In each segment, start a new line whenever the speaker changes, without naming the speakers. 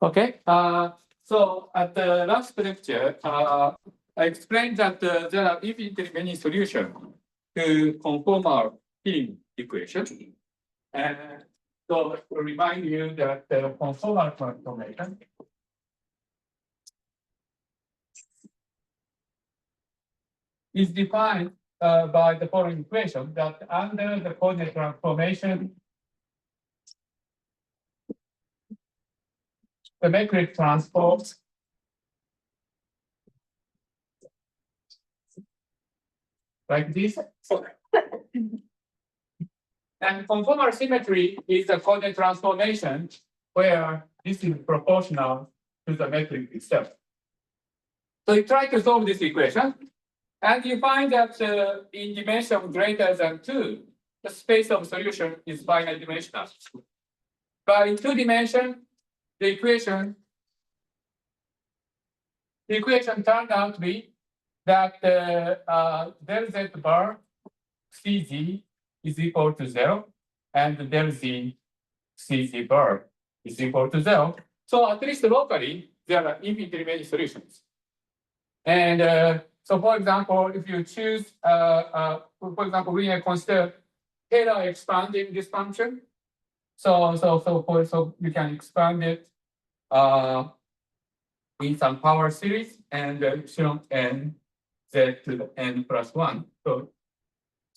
Okay. So at the last lecture, I explained that there are infinitely many solutions to conformal film equation. And so to remind you that the conformal transformation is defined by the following equation, that under the coordinate transformation, the metric transpose like this. And conformal symmetry is the coordinate transformation where this is proportional to the metric itself. So you try to solve this equation, and you find that in dimension greater than 2, the space of solution is finite dimensional. But in 2 dimensions, the equation turned out to be that del z bar Cz is equal to 0, and del z Cz bar is equal to 0. So at least locally, there are infinitely many solutions. And so, for example, if you choose, for example, we may consider Taylor expanding this function. So you can expand it in some power series, and epsilon n z to the n plus 1. So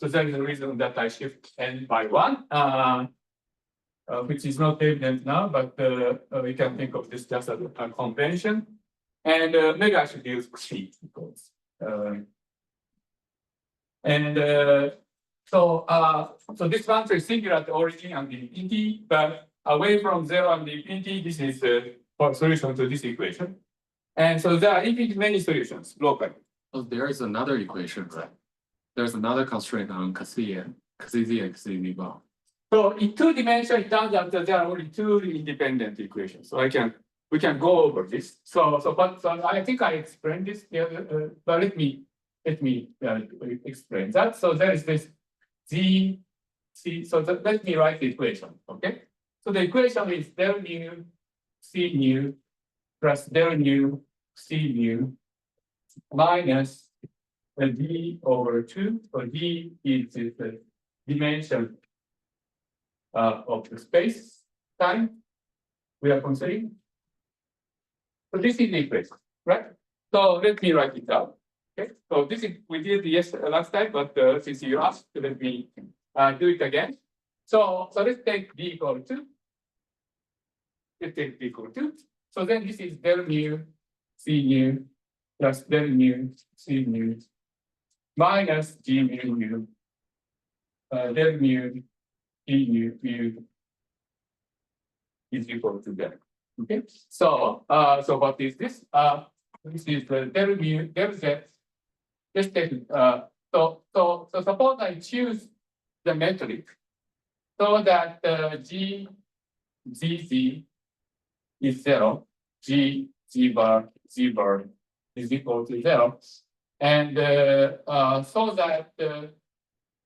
that is the reason that I shift n by 1, which is not evident now, but we can think of this just as a convention. And maybe I should use C because so this function is singular at the origin and the infinity, but away from 0 and the infinity, this is the solution to this equation. And so there are infinitely many solutions locally.
Oh, there is another equation, right? There's another constraint on Kz and Kz bar.
So in 2 dimensions, it turns out that there are only 2 independent equations. So we can go over this. So I think I explained this, but let me explain that. So there is this Z, C. So let me write the equation. Okay. So the equation is del nu C nu plus del nu C nu minus d over 2. So d is the dimension of the space time we are considering. So this is the equation, right? So let me write it out. Okay. So this is we did last time, but since you asked, let me do it again. So let's take d equal to 2. Let's take d equal to 2. So then this is del mu C nu plus del mu C nu minus G mu mu del mu E mu is equal to that. Okay. So what is this? This is the del mu del z. Let's take so suppose I choose the metric so that G Z is 0, G bar Z bar is equal to 0, and so that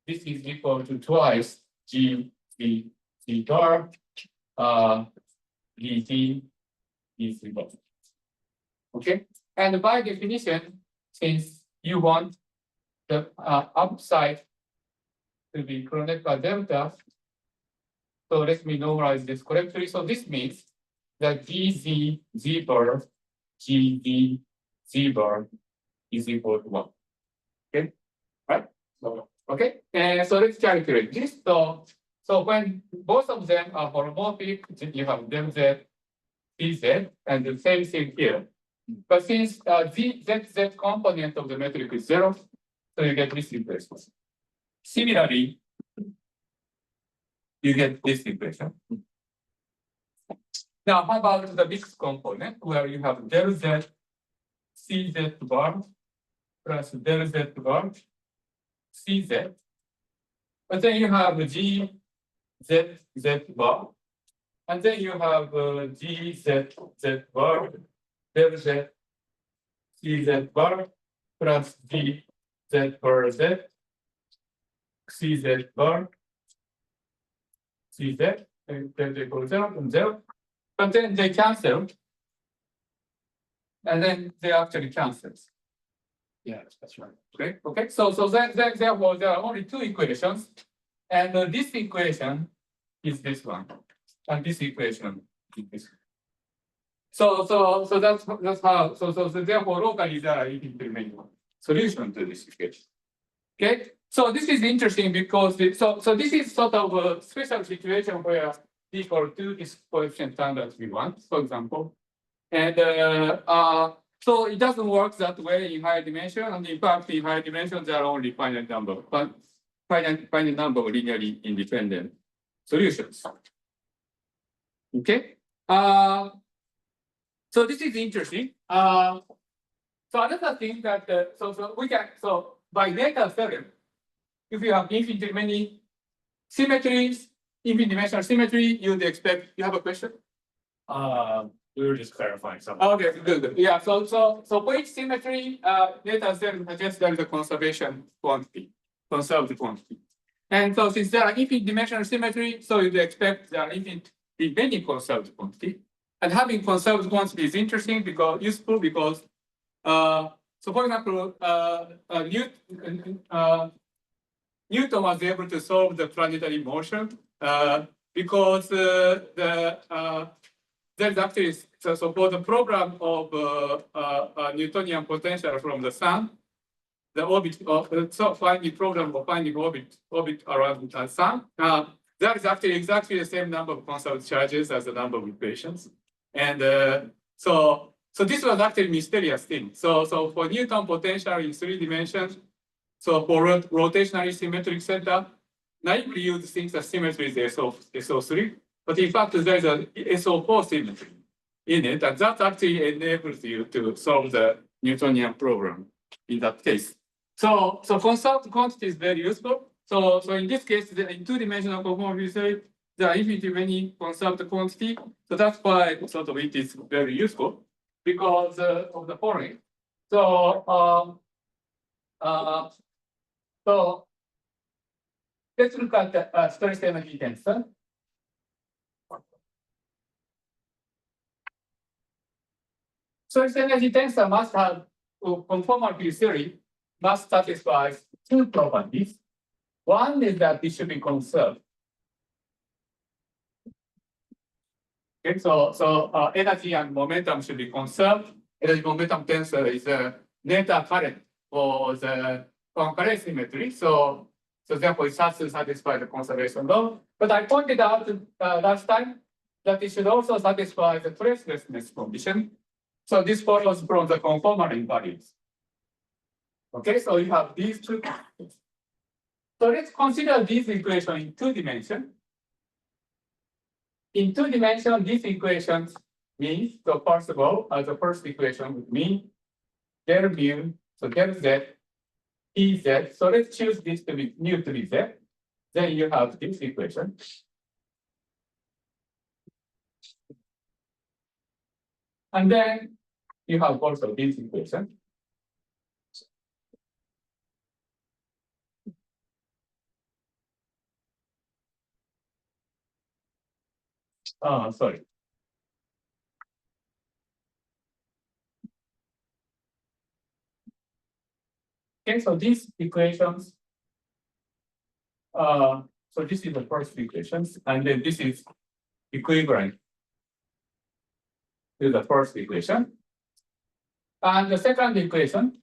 this is equal to twice G Z bar DZ is equal. Okay, and by definition, since you want the upside to be connected by delta, so let me normalize this correctly. So this means that GZ Z bar GD Z bar is equal to 1. Okay, right? So, okay, and so let's calculate this. So when both of them are holomorphic, you have del z, dz, and the same thing here. But since z component of the metric is 0, so you get this equation. Similarly, you get this equation. Now, how about the mixed component where you have del z cz bar plus del z bar cz, but then you have g z bar, and then you have g z bar del z cz bar plus g z bar z cz bar cz, and then they go 0 and 0. but then they cancel. And then they actually cancels.
Yeah, that's right.
Okay. So therefore there are only two equations, and this equation is this one, and this equation is this one. So that's how. So therefore locally there are infinite solution to this equation. Okay. So this is interesting because so this is sort of a special situation where d equal to this coefficient standard we want, for example, and so it doesn't work that way in higher dimension, and in fact, in higher dimension, there are only finite number of linearly independent solutions. Okay. So this is interesting. So another thing that so we can by data theorem, if you have infinitely many symmetries, infinite dimensional symmetry, you'd expect. You have a question?
We were just clarifying something.
Okay, good. Yeah, so for each symmetry, data theorem suggests there is a conservation quantity, conserved quantity. And so since there are infinite dimensional symmetry, so you'd expect there are infinite many conserved quantity. And having conserved quantity is interesting because useful because so for example, Newton was able to solve the planetary motion because there's actually so for the program of Newtonian potential from the sun, the orbit of so finding program of finding orbit around the sun. That is actually exactly the same number of conserved charges as the number of equations, and so this was actually a mysterious thing. So for Newton potential in 3 dimensions, so for rotationally symmetric center, naively you would think that symmetry is SO3. But in fact, there's a SO4 symmetry in it, and that actually enables you to solve the Newtonian problem in that case. So conserved quantity is very useful. So in this case, in 2-dimensional conformal theory, there are infinitely many conserved quantity. So that's why sort of it is very useful because of the following. So let's look at the stress energy tensor. Stress energy tensor must have conformality theory must satisfy 2 properties. One is that it should be conserved. Okay, so energy and momentum should be conserved. Energy momentum tensor is a Noether current for the Poincare symmetry. So therefore it has to satisfy the conservation law. But I pointed out last time that it should also satisfy the tracelessness condition. So this follows from the conformal invariance. Okay, so you have these 2 quantities. So let's consider this equation in 2 dimensions. In 2 dimensions, these equations means, so first of all, the first equation would mean del mu, so del z, E z. So let's choose this to be mu to be z. Then you have this equation. And then you have also this equation. Sorry. Okay, so these equations, so this is the first equations, and then this is equivalent to the first equation. And the second equation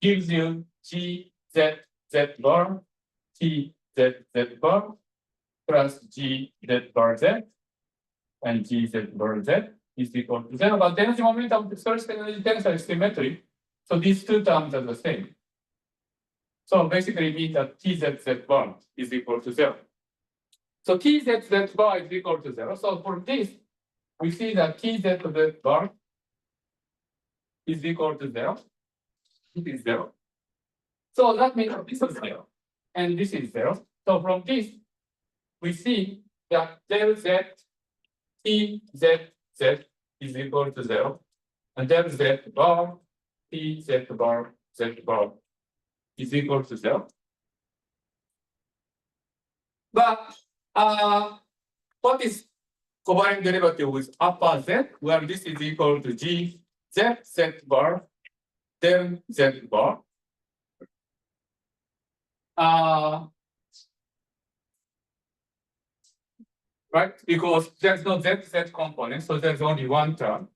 gives you G Z Z bar, T Z Z bar, plus G Z bar Z, and G Z bar Z is equal to 0. But the energy momentum first energy tensor is symmetric, so these 2 terms are the same. So basically it means that T Z Z bar is equal to 0. So T Z Z bar is equal to 0. So for this, we see that T Z Z bar is equal to 0. It is 0. So that means this is 0, and this is 0. So from this, we see that del Z T Z Z is equal to 0, and del Z bar T Z bar Z bar is equal to 0. But what is covariant derivative with upper z? Well, this is equal to g z z bar del z bar. Right? Because there's no z component, so there's only one term.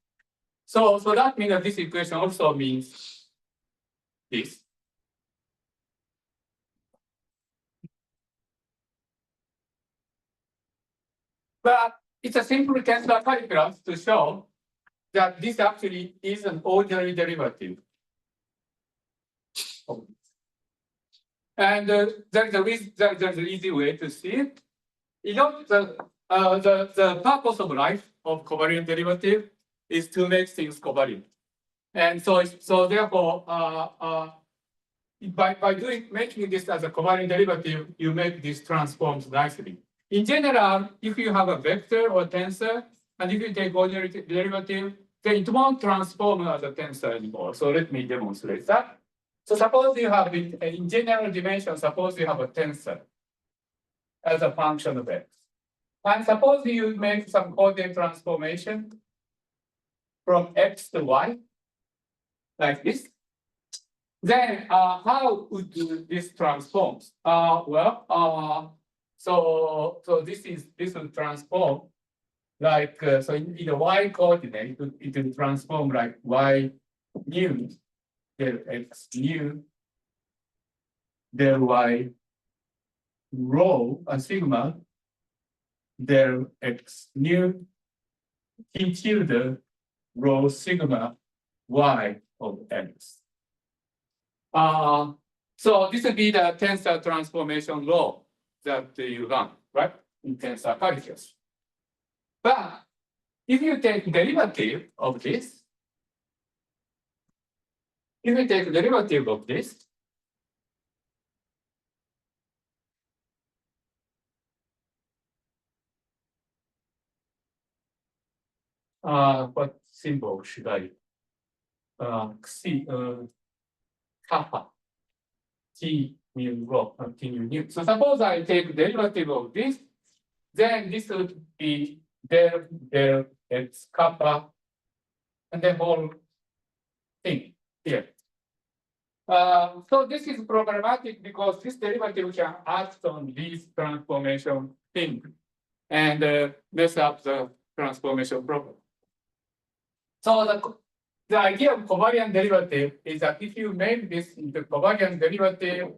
So that means that this equation also means this. But it's a simple tensor calculus to show that this actually is an ordinary derivative. And there's an easy way to see it. You know, the purpose of life of covariant derivative is to make things covariant. And so therefore, by making this as a covariant derivative, you make these transforms nicely. In general, if you have a vector or tensor, and if you take ordinary derivative, then it won't transform as a tensor anymore. So let me demonstrate that. So suppose you have, in general dimension, suppose you have a tensor as a function of x. And suppose you make some coordinate transformation from x to y, like this. Then how would this transforms? So this will transform like so in the y coordinate it will transform like y mu del x mu del y rho sigma del x mu t tilde rho sigma y of x. So this will be the tensor transformation law that you run, right? In tensor calculus. But if you take derivative of this, what symbol should I? Kappa. T mu rho, T mu nu. So suppose I take derivative of this, then this would be del x kappa, and the whole thing here. So this is problematic because this derivative can act on this transformation thing and mess up the transformation problem. So the idea of covariant derivative is that if you make this into covariant derivative,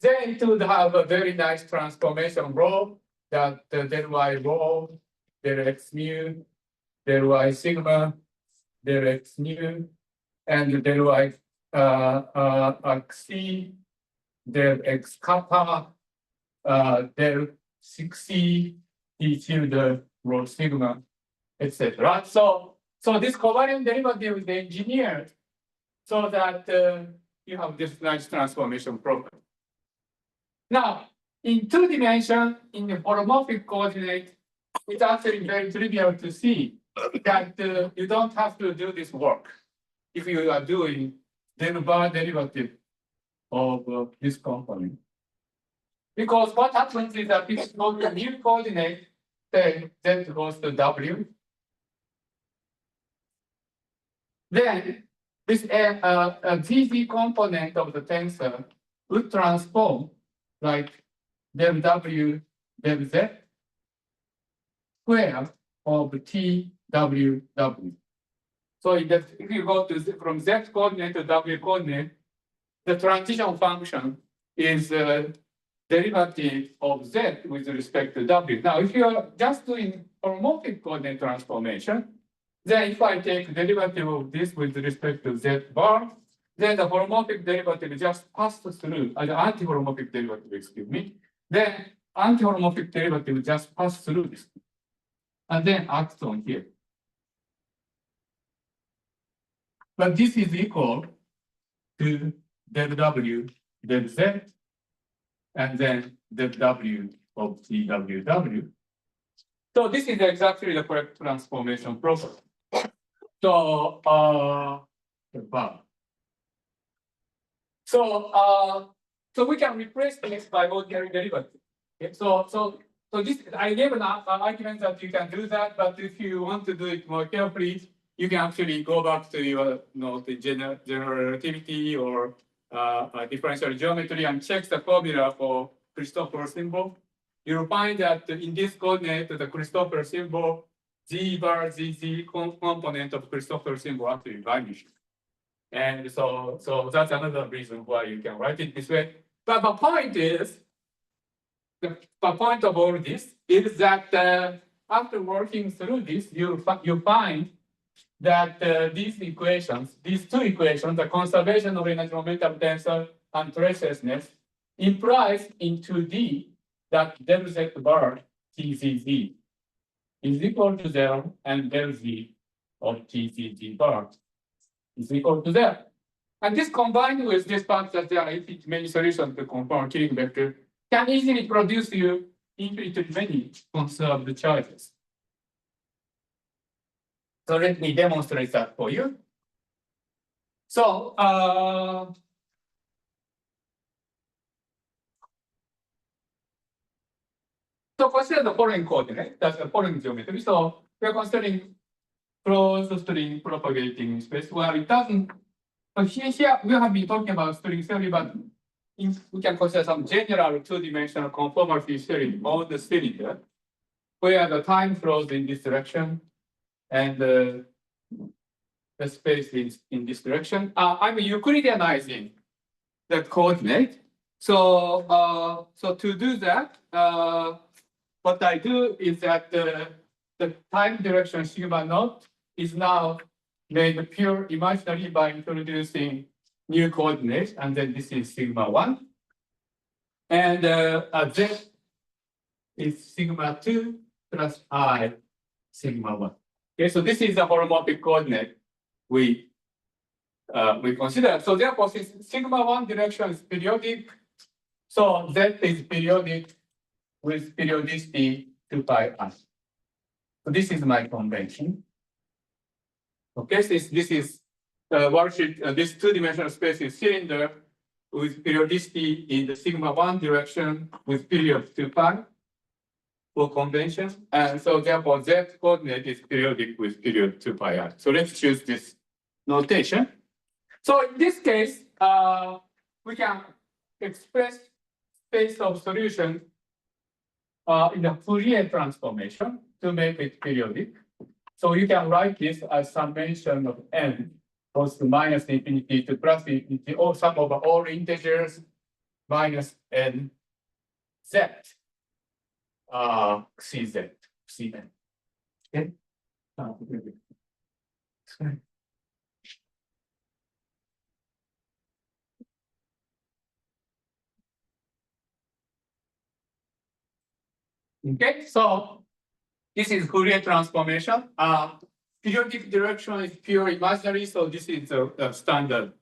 then it would have a very nice transformation rho that del y rho, del x mu, del y sigma, del x nu, and del y xc, del x kappa, del 6c, t tilde rho sigma, etc. So this covariant derivative is engineered so that you have this nice transformation problem. Now, in 2 dimensions, in the holomorphic coordinate, it's actually very trivial to see that you don't have to do this work if you are doing del bar derivative of this component. Because what happens is that if you go to new coordinate, then z goes to w. Then this ZZ component of the tensor would transform like del W del Z square of TWW. So if you go to from Z coordinate to W coordinate, the transition function is derivative of Z with respect to W. Now, if you are just doing holomorphic coordinate transformation, then if I take derivative of this with respect to Z bar, then the holomorphic derivative just passes through, the anti-holomorphic derivative, excuse me, then anti-holomorphic derivative just passes through this, and then acts on here. But this is equal to del W del Z, and then del W of TWW. So this is exactly the correct transformation process. So so we can replace this by ordinary derivative. Okay, so this, I gave an argument that you can do that, but if you want to do it more carefully, you can actually go back to your, the general relativity or differential geometry and check the formula for Christoffel symbol. You'll find that in this coordinate, the Christoffel symbol, z bar zz component of Christoffel symbol actually vanishes. And so that's another reason why you can write it this way. But the point is, the point of all this is that after working through this, you find that these equations, these two equations, the conservation of energy momentum tensor and tracelessness, implies in 2D that del z bar TZZ is equal to 0 and del z of TZZ bar is equal to 0. And this combined with this fact that there are infinite many solutions to conform Killing vector can easily produce you infinitely many conserved charges. So let me demonstrate that for you. So consider the following coordinate, that's the following geometry. So we are considering closed string propagating space where it doesn't. So here we have been talking about string theory, but we can consider some general two-dimensional conformality theory on the cylinder, where the time flows in this direction and the space is in this direction. I'm Euclideanizing the coordinate. So to do that, what I do is that the time direction sigma naught is now made pure imaginary by introducing new coordinates, and then this is sigma 1. And z is sigma 2 plus I sigma 1. Okay, so this is the holomorphic coordinate we consider. So therefore, since sigma 1 direction is periodic, so z is periodic with periodicity 2 pi I. So this is my convention. Okay, since this is worksheet, this two-dimensional space is cylinder with periodicity in the sigma 1 direction with period 2 pi for convention. And so therefore z coordinate is periodic with period 2 pi I. So let's choose this notation. So in this case, we can express space of solution in a Fourier transformation to make it periodic. So you can write this as summation of n goes to minus infinity to plus infinity, or sum over all integers minus n z cz cn. Okay. Okay, so this is Fourier transformation. Periodic direction is pure imaginary, so this is the standard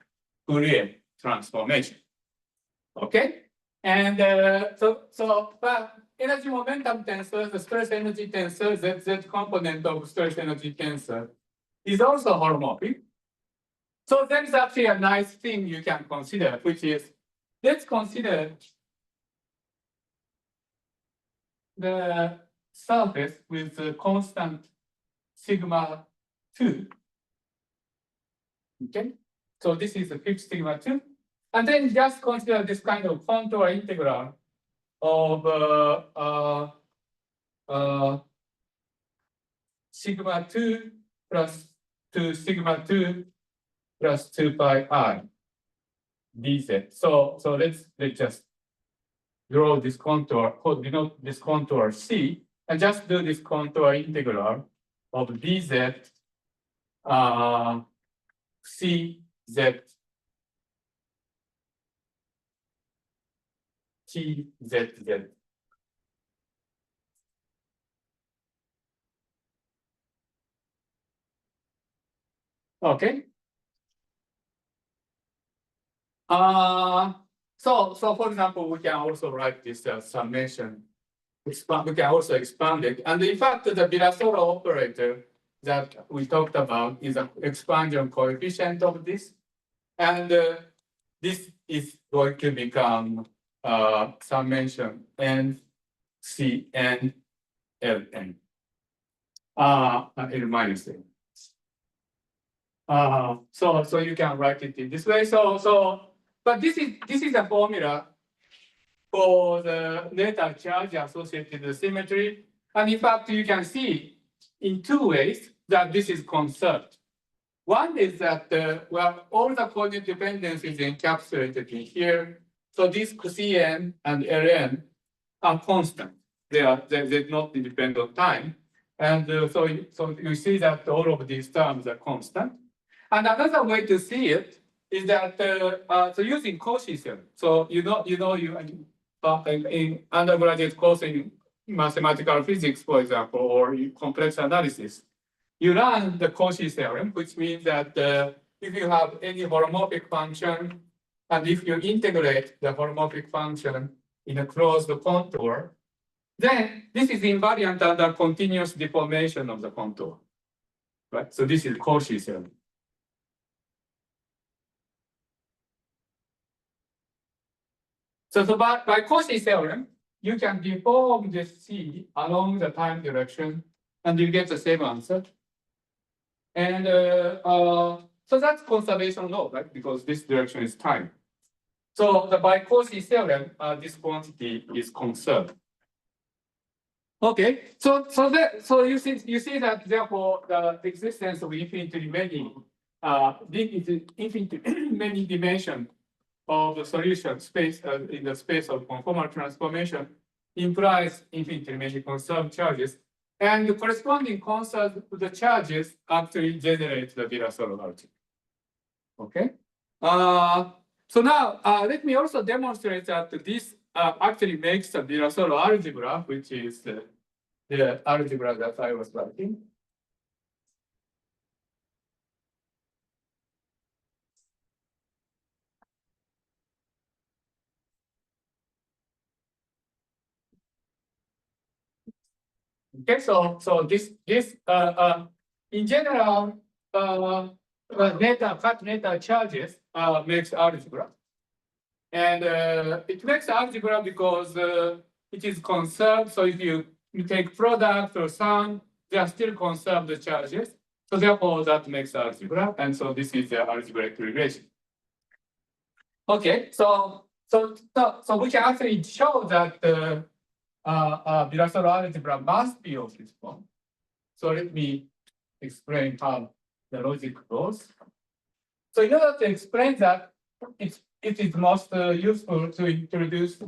Fourier transformation. Okay, and energy momentum tensor, the stress energy tensor, z component of stress energy tensor is also holomorphic. So there is actually a nice thing you can consider, which is, let's consider the surface with the constant sigma 2. Okay, so this is a fixed sigma 2. And then just consider this kind of contour integral of sigma 2 plus 2 sigma 2 plus 2 pi I dz. So let's just draw this contour, denote this contour C, and just do this contour integral of dz cz tzz. Okay. So for example, we can also write this summation. We can also expand it. And in fact, the Virasoro operator that we talked about is an expansion coefficient of this. And this is going to become summation n Cn Ln. L minus n. So you can write it in this way. But this is a formula for the net charge associated with symmetry. And in fact, you can see in two ways that this is conserved. One is that, well, all the coordinate dependence is encapsulated in here. So these Cn and Ln are constant. They not depend on time. And so you see that all of these terms are constant. And another way to see it is that so using Cauchy theorem. So you in undergraduate course in mathematical physics, for example, or in complex analysis, you learn the Cauchy theorem, which means that if you have any holomorphic function, and if you integrate the holomorphic function in a closed contour, then this is invariant under continuous deformation of the contour. Right? So this is Cauchy theorem. So by Cauchy theorem, you can deform the C along the time direction, and you get the same answer. And so that's conservation law, right? Because this direction is time. So by Cauchy theorem, this quantity is conserved. Okay, so you see that therefore the existence of infinitely many many dimension of the solution space in the space of conformal transformation implies infinitely many conserved charges, and the corresponding conserved the charges actually generate the Virasoro algebra. Okay. So now let me also demonstrate that this actually makes the Virasoro algebra, which is the algebra that I was writing. Okay, so this in general cut net charges makes algebra, and it makes algebra because it is conserved. So if you take product or sum, they are still conserved the charges. So therefore that makes algebra, and so this is the algebraic relation. Okay, so we can actually show that Virasoro algebra must be of this form. So let me explain how the logic goes. So in order to explain that, it is most useful to introduce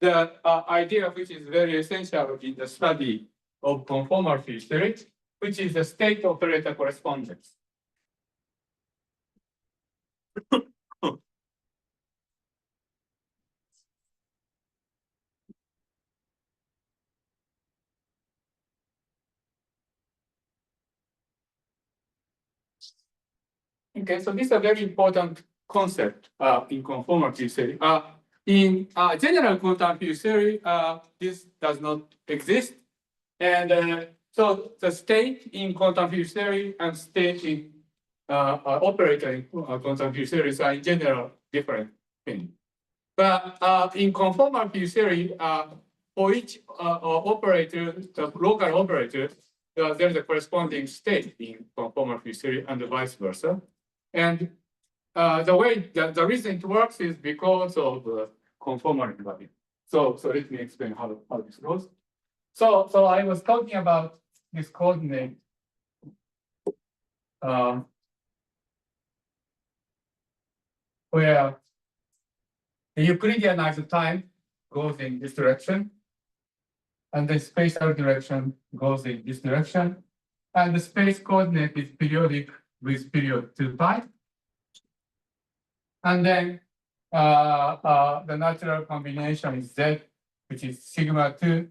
the idea which is very essential in the study of conformal field theory, which is the state operator correspondence. Okay, so this is a very important concept in conformal field theory. In general quantum field theory, this does not exist. And so the state in quantum field theory and state in operator in quantum field theory are in general different things. But in conformal field theory, for each operator, the local operator, there is a corresponding state in conformal field theory and vice versa. And the reason it works is because of conformal invariant. So let me explain how this goes. So I was talking about this coordinate where the Euclidean time goes in this direction, and the spatial direction goes in this direction, and the space coordinate is periodic with period 2 pi. And then the natural combination is Z, which is sigma 2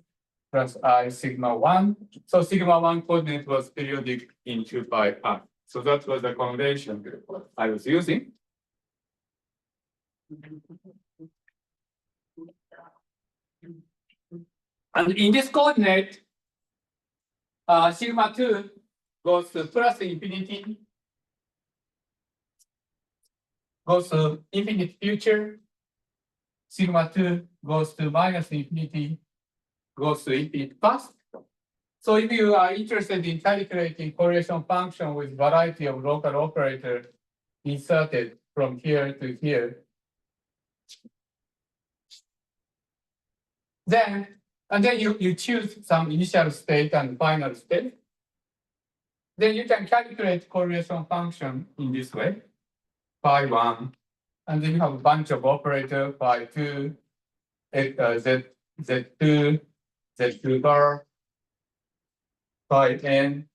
plus I sigma 1. So sigma 1 coordinate was periodic in 2 pi r. So that was the convention I was using. And in this coordinate, sigma 2 goes to plus infinity, goes to infinite future. Sigma 2 goes to minus infinity, goes to EP fast. So if you are interested in calculating correlation function with variety of local operators inserted from here to here, then you choose some initial state and final state. Then you can calculate correlation function in this way, phi 1, and then you have a bunch of operators, phi 2, Z2, Z2 bar, phi n,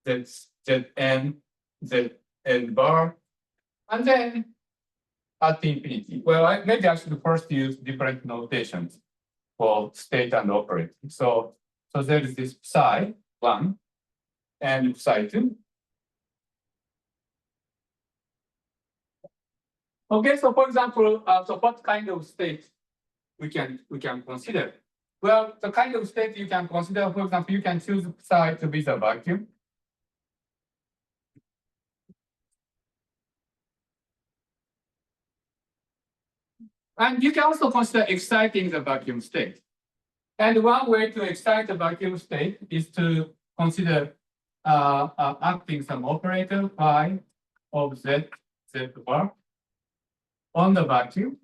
Zn, Zn bar, and then at infinity. Well, maybe I should first use different notations for state and operator. So there is this psi 1 and psi 2. Okay, so for example, so what kind of state we can consider? Well, the kind of state you can consider, for example, you can choose psi to be the vacuum. And you can also consider exciting the vacuum state. And one way to excite the vacuum state is to consider acting some operator phi of z bar on the vacuum.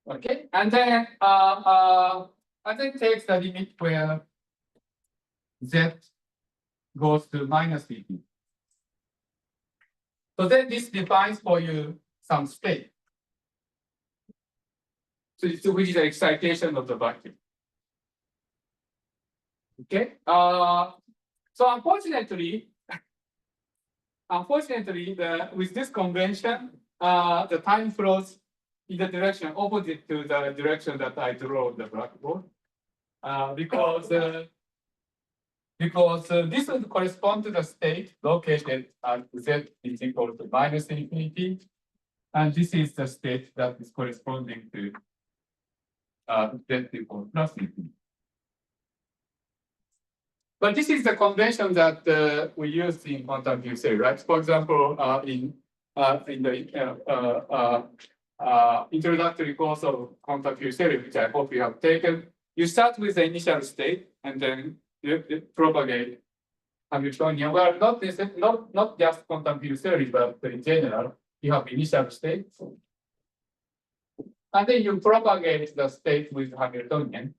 Okay, and then takes the limit where z goes to minus EP. So then this defines for you some state. So which is the excitation of the vacuum. Okay. So unfortunately, with this convention, the time flows in the direction opposite to the direction that I draw on the blackboard, because this would correspond to the state located at z is equal to minus infinity, and this is the state that is corresponding to z equal to plus infinity. But this is the convention that we use in quantum field theory, right? For example, in the introductory course of quantum field theory, which I hope you have taken, you start with the initial state and then you propagate Hamiltonian. Well, not just quantum field theory, but in general, you have initial state, and then you propagate the state with Hamiltonian.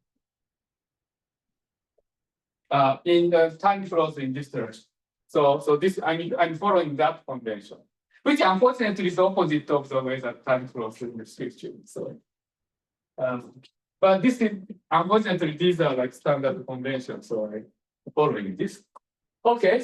In the time flows in this direction. So this I'm following that convention, which unfortunately is opposite of the way that time flows in the picture. So, but this is unfortunately these are like standard conventions. So I'm following this. Okay,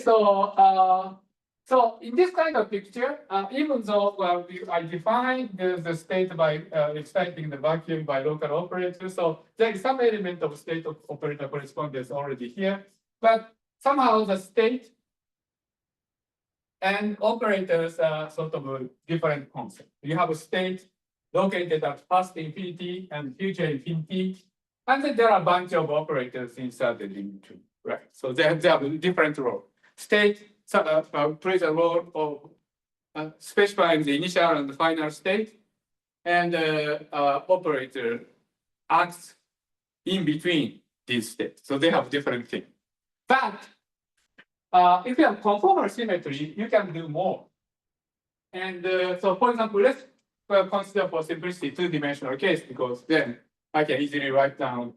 so in this kind of picture, even though I define the state by exciting the vacuum by local operators, so there is some element of state of operator correspondence already here, but somehow the state and operators are sort of a different concept. You have a state located at past infinity and future infinity, and then there are a bunch of operators inserted in between, right? So they have a different role. State plays a role of specifying the initial and the final state, and operator acts in between these states. So they have different things. But if you have conformal symmetry, you can do more. And so, for example, let's consider for simplicity two-dimensional case, because then I can easily write down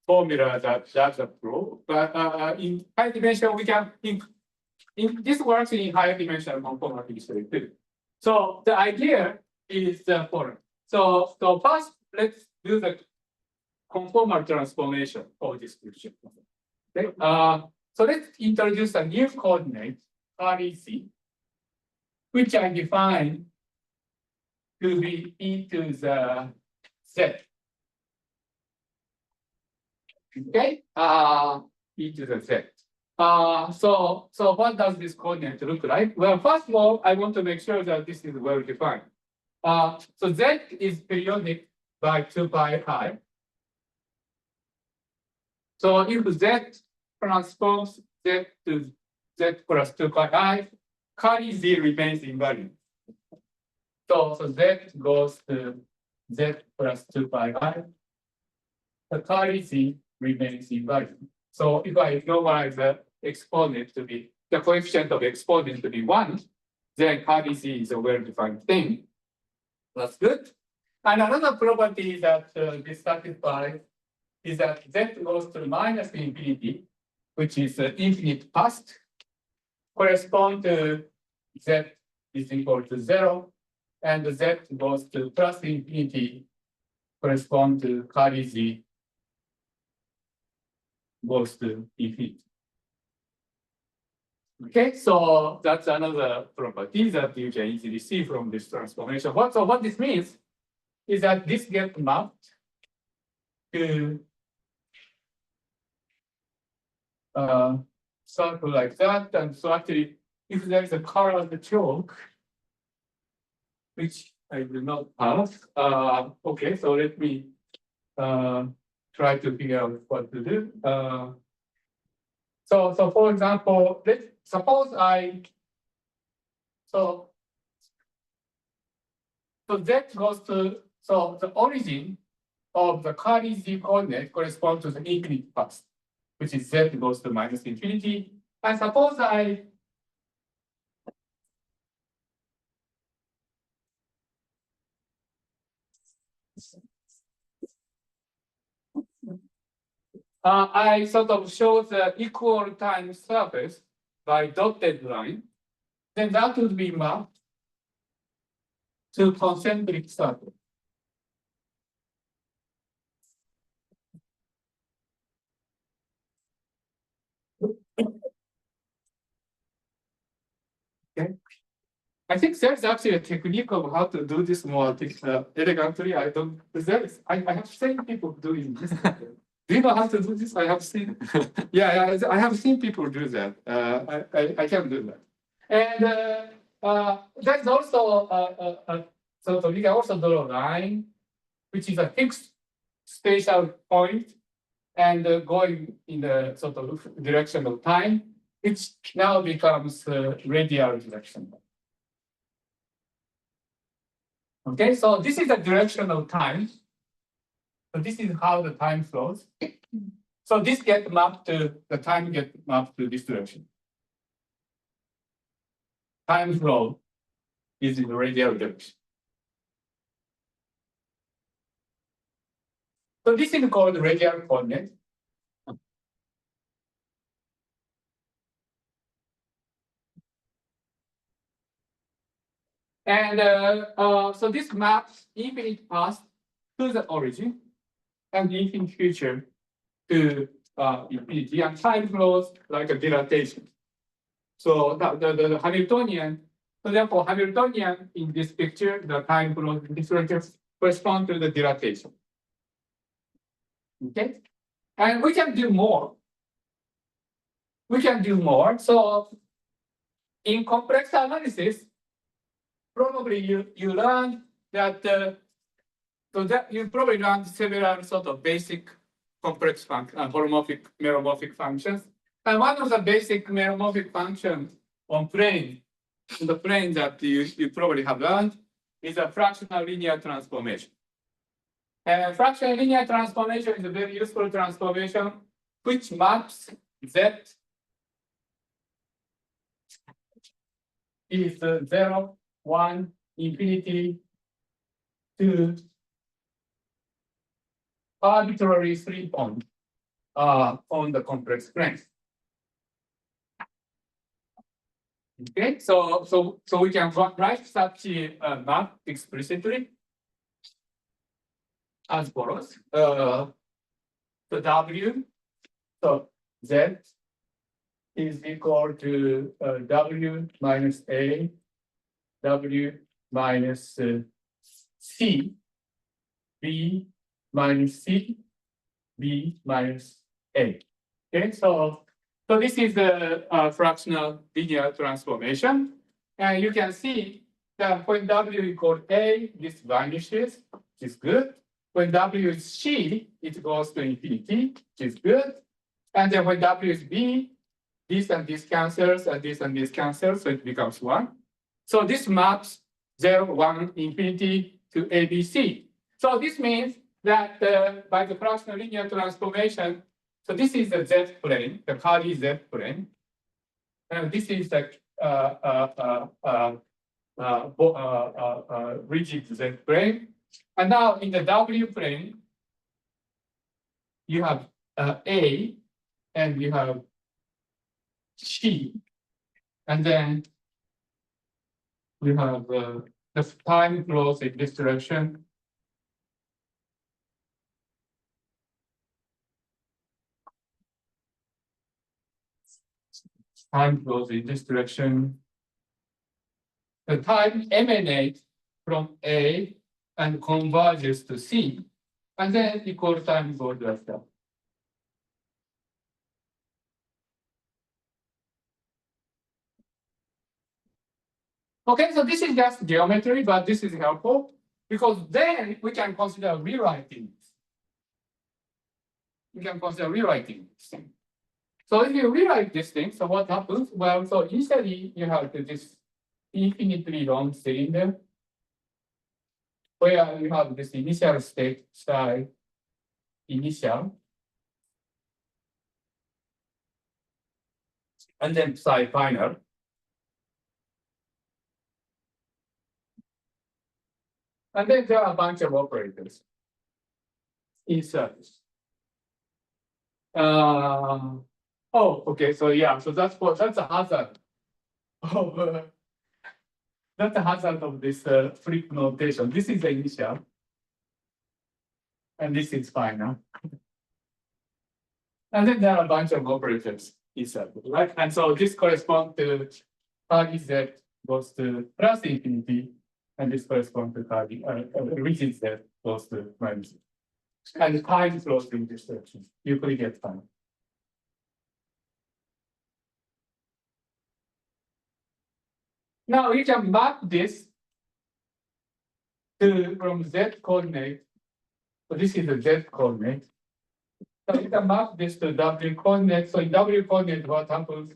formula that does the proof. But in high dimension, we can this works in higher dimensional conformal history too. So the idea is the following. So first, let's do the conformal transformation of this picture. Okay. So let's introduce a new coordinate, REC, which I define to be e to the z. Okay, e to the z. So what does this coordinate look like? Well, first of all, I want to make sure that this is well defined. So z is periodic by 2 pi I. So if z transforms z to z plus 2 pi I, curly z remains invariant. So z goes to z plus 2 pi I, the carry z remains invariant. So if I normalize the exponent to be, the coefficient of exponent to be 1, then carry z is a well-defined thing. That's good. And another property that this satisfies is that z goes to minus infinity, which is infinite past, correspond to z is equal to 0, and z goes to plus infinity, correspond to carry z goes to infinity. Okay, so that's another property that you can easily see from this transformation. So what this means is that this gets mapped to circle like that. And so actually, if there is a colored chalk, which I do not have, okay, so let me try to figure out what to do. So for example, let's suppose so z goes to, so the origin of the carry z coordinate corresponds to the infinite past, which is z goes to minus infinity. And suppose I sort of show the equal time surface by dotted line, then that would be mapped to concentric circle. Okay. I think there's actually a technique of how to do this more elegantly. I have seen people doing this. Do you know how to do this? I have seen. Yeah, I have seen people do that. I can do that. And there's also so we can also draw a line, which is a fixed spatial point, and going in the sort of direction of time, which now becomes radial direction. Okay, so this is the direction of time. So this is how the time flows. So this gets mapped to, the time gets mapped to this direction. Time flow is in the radial direction. So this is called radial coordinate. And so this maps infinite past to the origin and infinite future to infinity, and time flows like a dilatation. So the Hamiltonian, so therefore Hamiltonian in this picture, the time flows in this direction correspond to the dilatation. Okay, and we can do more. We can do more. So in complex analysis, probably you learned that so that you probably learned several sort of basic complex holomorphic meromorphic functions. And one of the basic meromorphic functions on plane, the plane that you probably have learned, is a fractional linear transformation. And fractional linear transformation is a very useful transformation which maps z is 0, 1, infinity to arbitrary 3 points on the complex plane. Okay, so we can write such a map explicitly as follows. The W, so Z is equal to W minus A, W minus C, B minus C, B minus A. Okay, so this is the fractional linear transformation. And you can see that when W equals A, this vanishes, which is good. When W is C, it goes to infinity, which is good. And then when W is B, this and this cancels, and this cancels, so it becomes 1. So this maps 0, 1, infinity to ABC. So this means that by the fractional linear transformation, so this is the Z plane, the Cardi Z plane. And this is the rigid Z plane. And now in the W plane, you have A and you have C. And then you have the time flows in this direction. Time flows in this direction. The time emanates from A and converges to C, and then equal time goes like that. Okay, so this is just geometry, but this is helpful because then we can consider rewriting this. We can consider rewriting this thing. So if you rewrite this thing, so what happens? Well, so initially you have this infinitely long cylinder where you have this initial state psi initial, and then psi final. And then there are a bunch of operators inside. Oh, okay. So yeah, so that's a hazard. Oh, that's the hazard of this flip notation. This is the initial, and this is final. And then there are a bunch of operators inside, right? And so this corresponds to Cardi Z goes to plus infinity, and this corresponds to Cardi rigid Z goes to minus. And the time flows in this direction. Euclidean time. Now we can map this to from Z coordinate. So this is the Z coordinate. So we can map this to W coordinate. So in W coordinate, what happens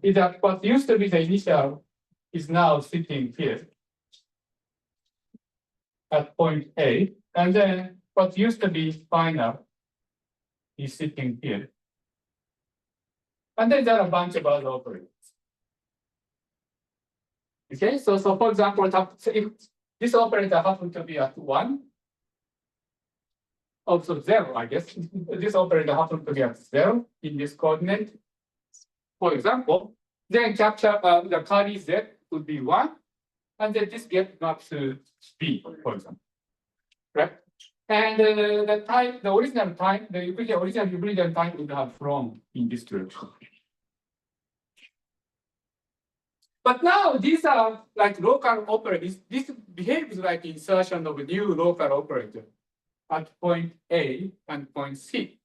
is that what used to be the initial is now sitting here at point A, and then what used to be final is sitting here. And then there are a bunch of other operators. Okay, so for example, so if this operator happens to be at 1, also 0, I guess. This operator happens to be at 0 in this coordinate, for example, then capture the Cardi Z would be 1, and then this gets mapped to B, for example. Right? And the time, the original time, the original Euclidean time would have flown in this direction. But now these are like local operators. This behaves like insertion of a new local operator at point A and point C.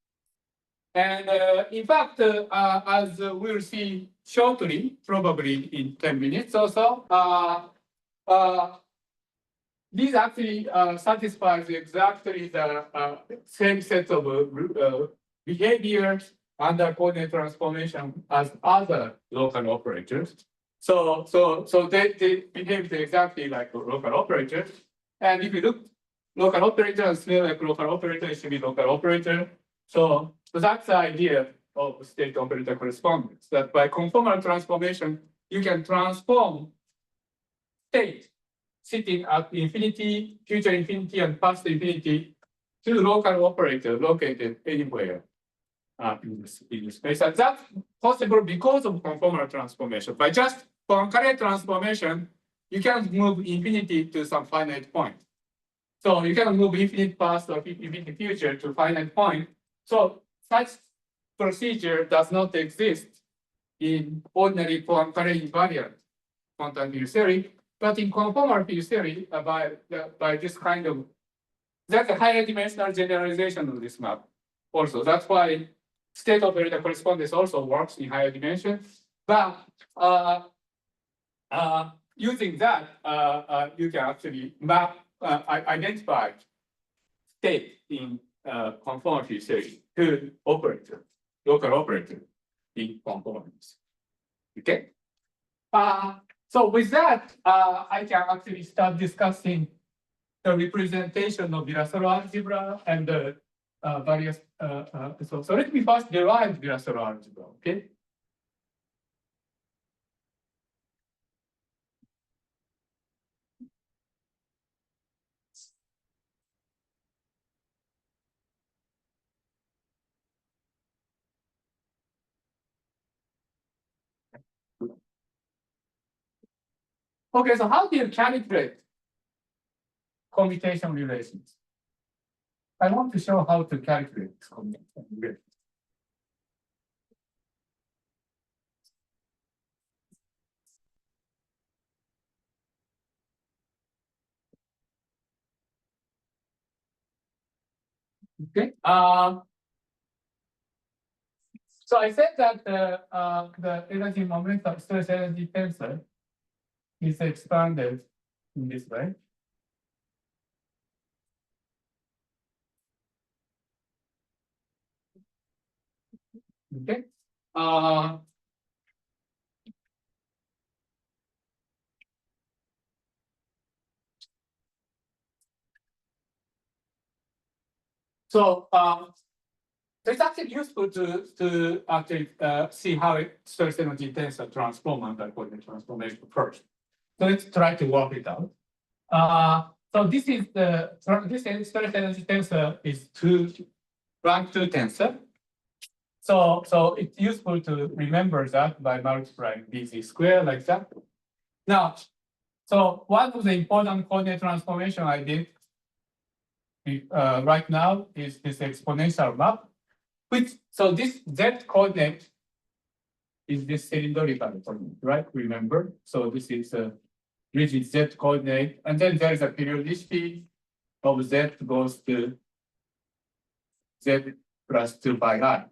And in fact, as we'll see shortly, probably in 10 minutes or so, these actually satisfies exactly the same set of behaviors under coordinate transformation as other local operators. So they behave exactly like local operators. And if you look local operator and smell like local operator, it should be local operator. So that's the idea of state operator correspondence, that by conformal transformation, you can transform state sitting at infinity, future infinity, and past infinity to local operator located anywhere in this space. And that's possible because of conformal transformation. By just Poincare transformation, you can move infinity to some finite point. So you can move infinite past or infinite future to finite point. So such procedure does not exist in ordinary Poincare invariant quantum field theory, but in conformal field theory, by this kind of, that's a higher dimensional generalization of this map. Also, that's why state operator correspondence also works in higher dimensions. But using that, you can actually map, identify state in conformal field theory to operator, local operator in conformance. Okay. So with that, I can actually start discussing the representation of Virasoro algebra and the various. So let me first derive Virasoro algebra. Okay. Okay, so how do you calculate commutation relations? I want to show how to calculate commutation relations. Okay. So I said that the energy momentum stress energy tensor is expanded in this way. Okay. So it's actually useful to actually see how stress energy tensor transform under coordinate transformation first. So let's try to work it out. So this is the this stress energy tensor is rank 2 tensor. So it's useful to remember that by multiplying dz squared like that. Now, so one of the important coordinate transformation I did right now is this exponential map, which so this z coordinate is this cylindrical coordinate, right? Remember, so this is a rigid z coordinate, and then there is a periodicity of z goes to z plus 2 pi I.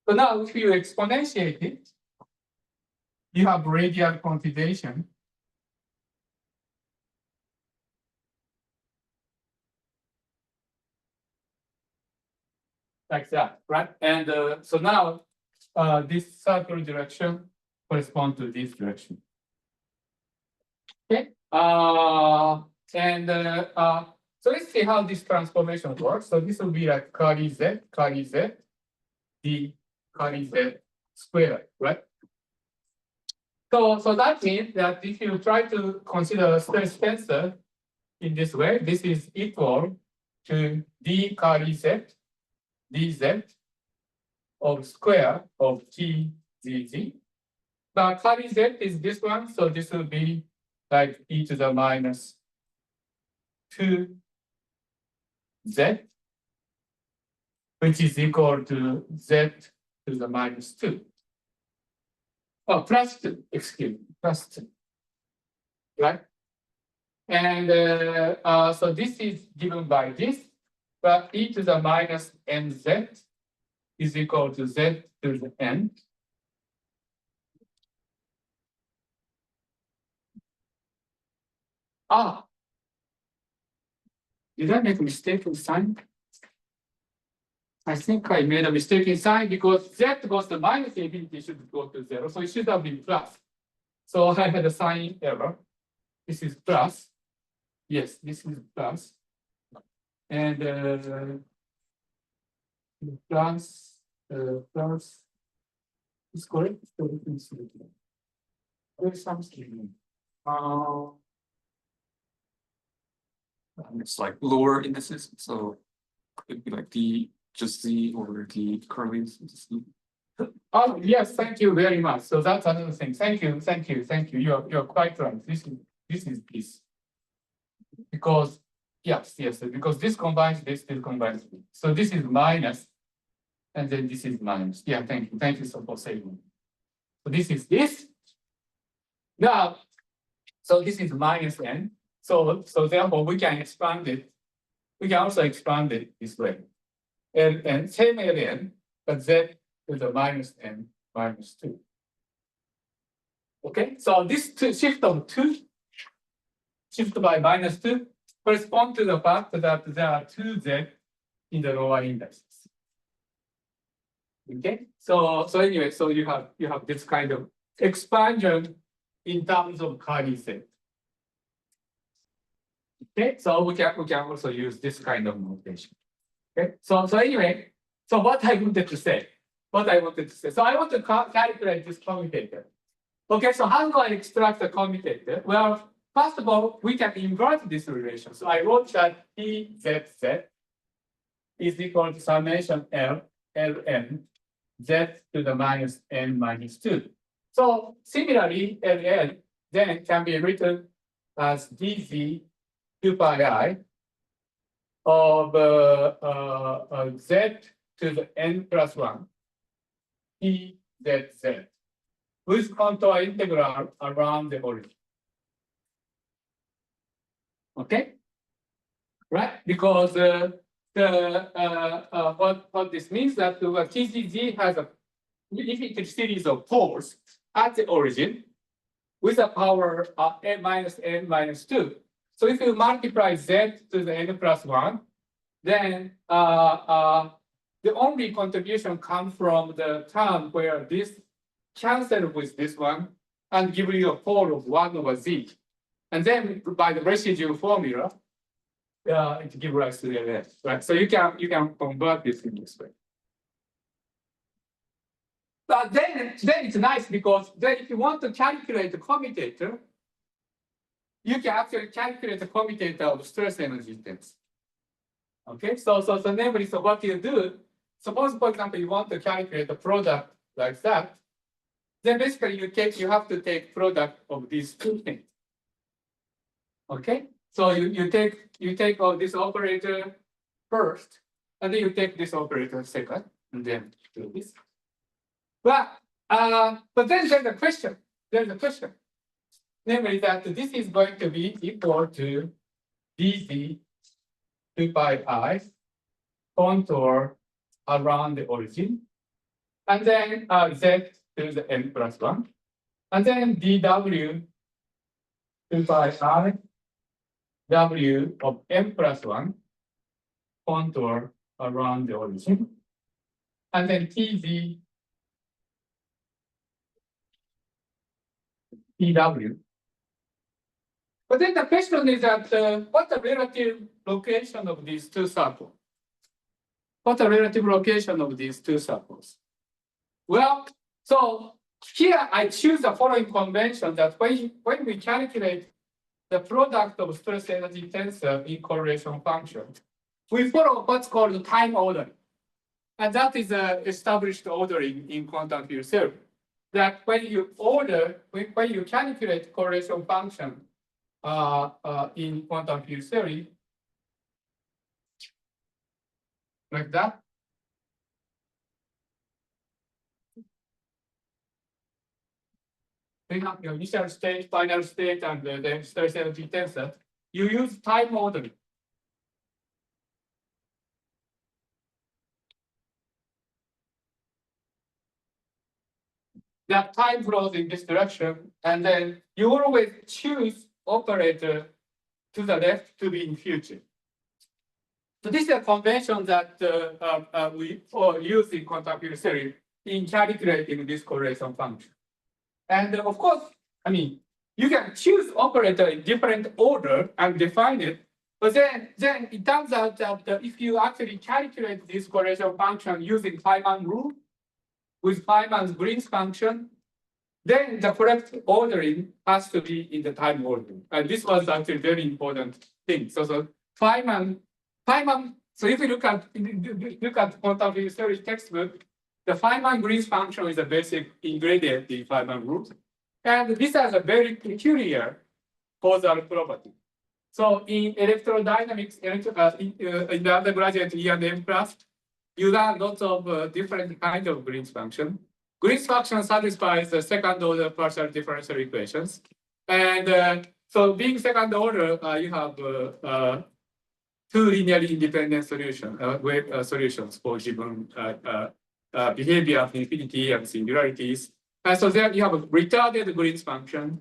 So now if you exponentiate it, you have radial quantization. Like that, right? And so now this circular direction corresponds to this direction. Okay. So let's see how this transformation works. So this will be like curly z, d curly z squared, right? So that means that if you try to consider a stress tensor in this way, this is equal to d curly z dz of square of t zz. Now curly z is this one, so this will be like e to the minus 2z, which is equal to z to the minus 2. Oh, plus 2, excuse me, plus 2, right? And so this is given by this, but e to the minus nz is equal to z to the n. Did I make a mistake in sign? I think I made a mistake in sign because z goes to minus infinity should go to 0. So it should have been plus. So I had a sign error. This is plus. Yes, this is plus. And plus is correct. There's something.
It's like lower indices, so it'd be like d just z over d curly z.
Oh yes, thank you very much. So that's another thing. Thank you. You're quite right. This is this. Because yes, because this combines this combines this. So this is minus, and then this is minus. Yeah, thank you so for saying. So this is this. Now, so this is minus n. So therefore we can expand it. We can also expand it this way. And same ln, but z to the minus n minus 2. Okay, so this shift of 2, shift by minus 2, correspond to the fact that there are 2z in the lower indices. Okay, so anyway, so you have this kind of expansion in terms of curly z. Okay, so we can also use this kind of notation. Okay, so anyway, so what I wanted to say, so I want to calculate this commutator. Okay, so how do I extract the commutator? Well, first of all, we can invert this relation. So I wrote that PZZ is equal to summation Ln Z to the minus n minus 2. So similarly, Ln then can be written as dz 2 pi I of Z to the n plus 1 PZZ with contour integral around the origin. Okay, right? Because what this means that the TZZ has a infinite series of poles at the origin with a power n minus n minus 2. So if you multiply Z to the n plus 1, then the only contribution comes from the term where this cancel with this one and give you a pole of 1 over Z. And then by the residual formula, it gives rise to the LS, right? So you can convert this in this way. But then it's nice because then if you want to calculate the commutator, you can actually calculate the commutator of stress energy density. Okay, so namely, so what you do, suppose for example you want to calculate the product like that, then basically you have to take product of these two things. Okay, so you take all this operator first, and then you take this operator second, and then do this. But then there's a question. Namely that this is going to be equal to dz 2 pi I contour around the origin, and then z to the n plus 1, and then dw 2 pi I w of m plus 1 contour around the origin, and then tz tw. But then the question is that what's the relative location of these two circles? What's the relative location of these two circles? Well, so here I choose the following convention that when we calculate the product of stress energy tensor in correlation function, we follow what's called time ordering. And that is established ordering in quantum field theory. That when you calculate correlation function in quantum field theory, like that. You have your initial state, final state, and the stress energy tensor. You use time ordering. That time flows in this direction, and then you always choose operator to the left to be in future. So this is a convention that we use in quantum field theory in calculating this correlation function. And of course, I mean, you can choose operator in different order and define it, but then it turns out that if you actually calculate this correlation function using Feynman rule with Feynman's Green's function, then the correct ordering has to be in the time ordering. And this was actually a very important thing. So Feynman, so if you look at quantum field theory textbook, the Feynman Green's function is a basic ingredient in Feynman rules. And this has a very peculiar causal property. So in electrodynamics, in the undergraduate E&M class, you learn lots of different kinds of Green's function. Green's function satisfies the second order partial differential equations. And so being second order, you have two linearly independent solutions for given behavior of infinity and singularities. And so there you have a retarded Green's function.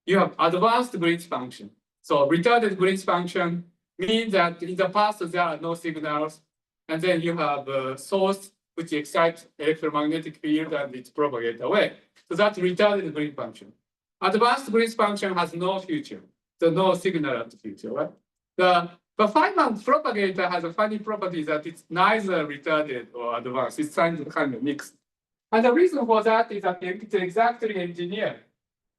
You have advanced Green's function. So retarded Green's function means that in the past there are no signals, and then you have a source which excites electromagnetic field and it propagates away. So that's retarded Green function. Advanced Green's function has no future, so no signal at the future, right? The Feynman propagator has a funny property that it's neither retarded or advanced. It's kind of mixed. And the reason for that is that it's exactly engineered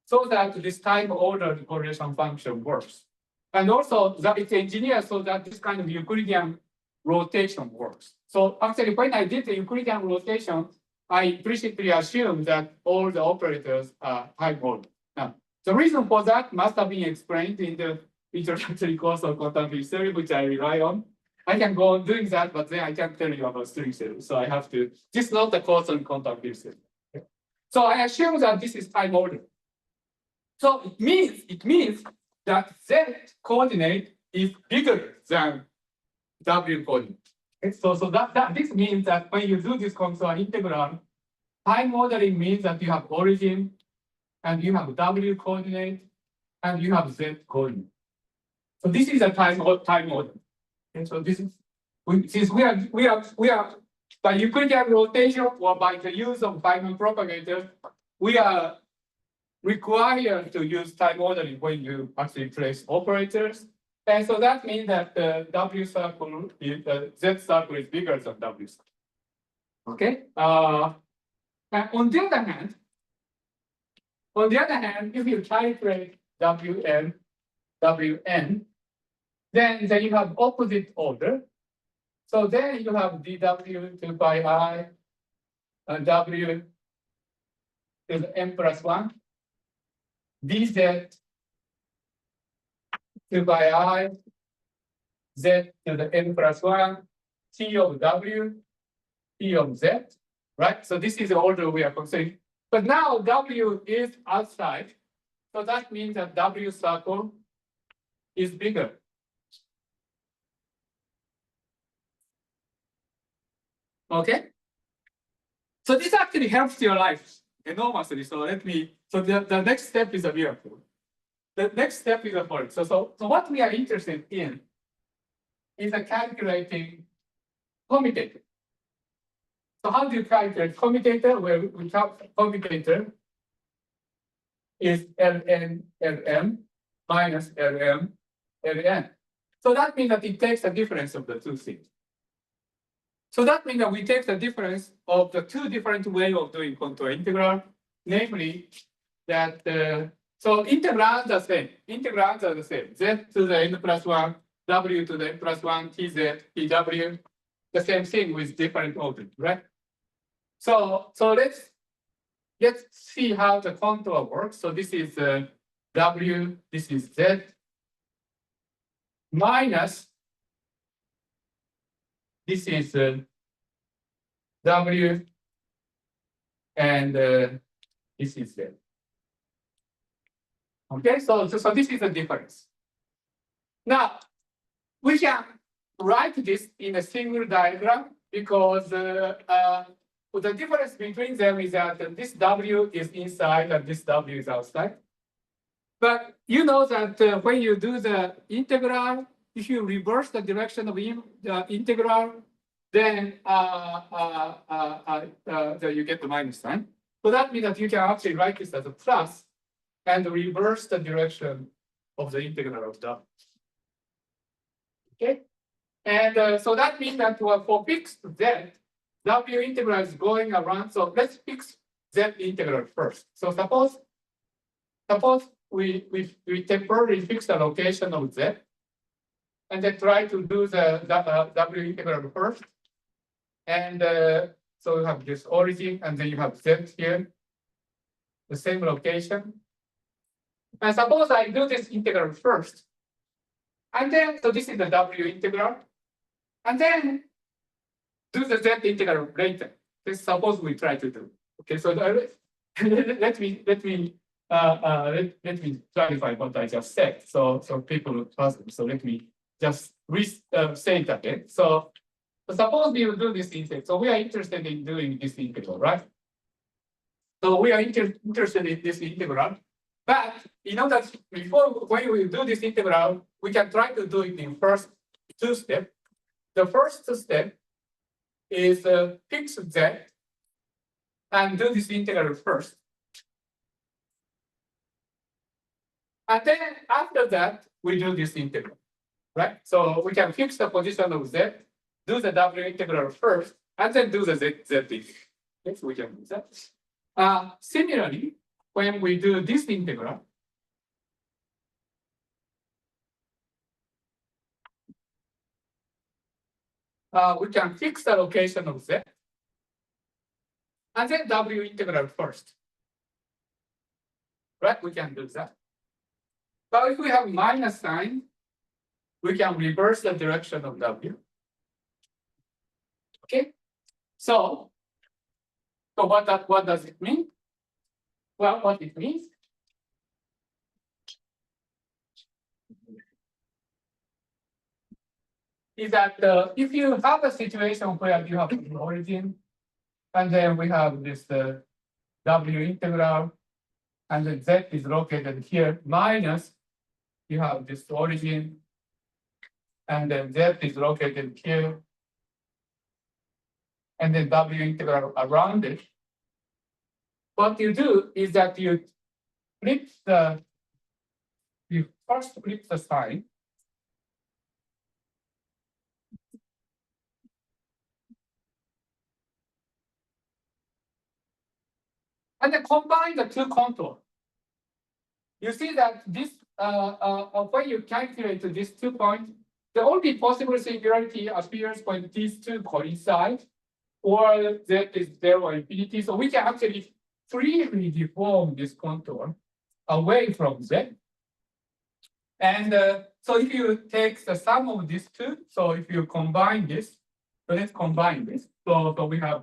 so that this time ordered correlation function works. And also that it's engineered so that this kind of Euclidean rotation works. So actually, when I did the Euclidean rotation, I implicitly assumed that all the operators are time ordered. Now, the reason for that must have been explained in the introductory course of quantum field theory, which I rely on. I can go on doing that, but then I can't tell you about string theory. So I have to, this is not the course on quantum field theory. Okay. So I assume that this is time ordered. So it means that Z coordinate is bigger than W coordinate. Okay. So this means that when you do this contour integral, time ordering means that you have origin, and you have W coordinate, and you have Z coordinate. So this is a time order. And so this is since we are by Euclidean rotation or by the use of Feynman propagator, we are required to use time ordering when you actually place operators. And so that means that the W circle, Z circle is bigger than W circle. Okay. And on the other hand, if you titrate Wn, then you have opposite order. So then you have dw 2 pi I and w is n plus 1, dz 2 pi I, z to the n plus 1, t of w, t of z, right? So this is the order we are considering. But now w is outside, so that means that W circle is bigger. Okay? So this actually helps your life enormously. So the next step is a miracle. The next step is a point. So what we are interested in is calculating commutator. So how do you calculate commutator? Well, we count commutator is Ln Lm minus Lm Ln. So that means that it takes the difference of the two things. So that means that we take the difference of the two different ways of doing contour integral, namely that so integrals are the same. Integrals are the same. Z to the n plus 1, W to the n plus 1, Tz, Tw, the same thing with different orders, right? So let's see how the contour works. So this is W, this is Z, minus this is W, and this is Z. Okay, so this is the difference. Now, we can write this in a single diagram because the difference between them is that this W is inside and this W is outside. But you know that when you do the integral, if you reverse the direction of the integral, then you get the minus sign. So that means that you can actually write this as a plus and reverse the direction of the integral of W. Okay, and so that means that for fixed Z, W integral is going around. So let's fix Z integral first. So suppose we temporarily fix the location of Z, and then try to do the W integral first. And so you have this origin, and then you have Z here, the same location. And suppose I do this integral first. And then, so this is the W integral. And then do the Z integral later. This suppose we try to do. Okay, so let me clarify what I just said. So people will trust me. So let me just say it again. So suppose we will do this integral. So we are interested in doing this integral, right? So we are interested in this integral. But you know that when we do this integral, we can try to do it in first two steps. The first step is fix Z and do this integral first. And then after that, we do this integral. right? So we can fix the position of z, do the W integral first, and then do the z integral. Yes, we can do that. Similarly, when we do this integral, we can fix the location of z, and then W integral first. Right, we can do that. But if we have minus sign, we can reverse the direction of W. Okay, so what does it mean? Well, what it means is that if you have a situation where you have an origin, and then we have this W integral, and then Z is located here, minus you have this origin, and then Z is located here, and then W integral around it. What you do is that you first flip the sign. And then combine the two contours. You see that this, when you calculate these 2 points, the only possible singularity appears when these two coincide, or Z is 0 or infinity. So we can actually freely deform this contour away from Z. And so if you take the sum of these two, so if you combine this, so let's combine this. So we have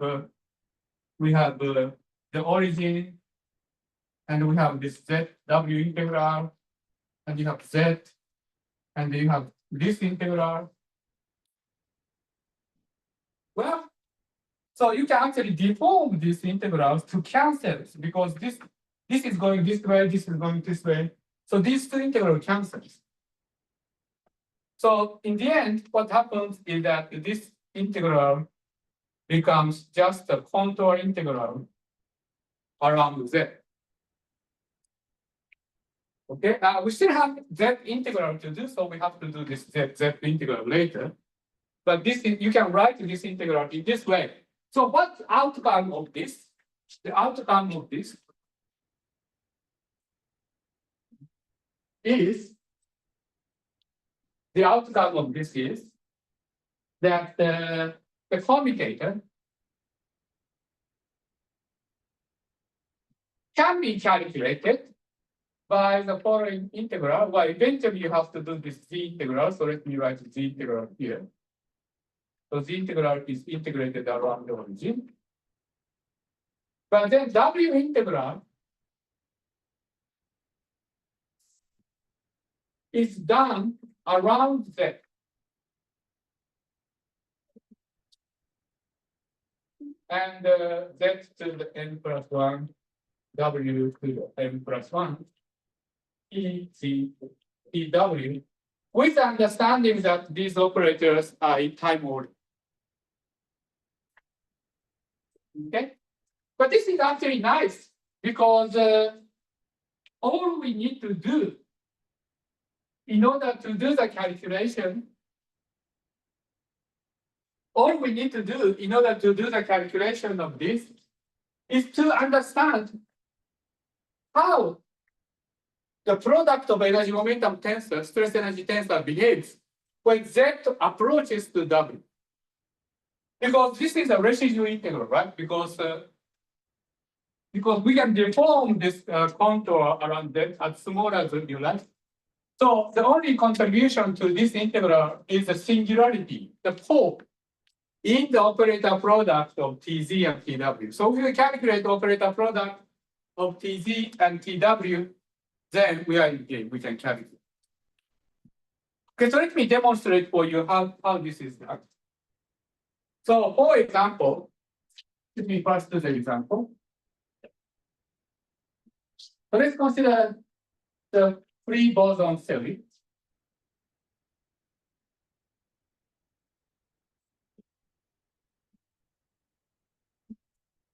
the origin, and we have this Z W integral, and you have Z, and you have this integral. Well, so you can actually deform these integrals to cancel, because this is going this way, this is going this way. So these two integrals cancel. So in the end, what happens is that this integral becomes just a contour integral around Z. Okay, we still have Z integral to do, so we have to do this Z integral later. But this is, you can write this integral in this way. So what's the outcome of this? The outcome of this is that the commutator can be calculated by the following integral. Well, eventually you have to do this Z integral. So let me write Z integral here. So Z integral is integrated around the origin. But then W integral is done around Z. And Z to the n plus 1, W to the n plus 1, E, C, E, W, with understanding that these operators are in time order. Okay? But this is actually nice, because all we need to do in order to do the calculation, of this is to understand how the product of energy momentum tensor, stress energy tensor behaves when Z approaches to W. Because this is a residual integral, right? Because we can deform this contour around Z as small as you like. So the only contribution to this integral is the singularity, the pole in the operator product of TZ and TW. So if we calculate the operator product of TZ and TW, then we can calculate. Okay, so let me demonstrate for you how this is done. So for example, let me first do the example. So let's consider the free boson theory.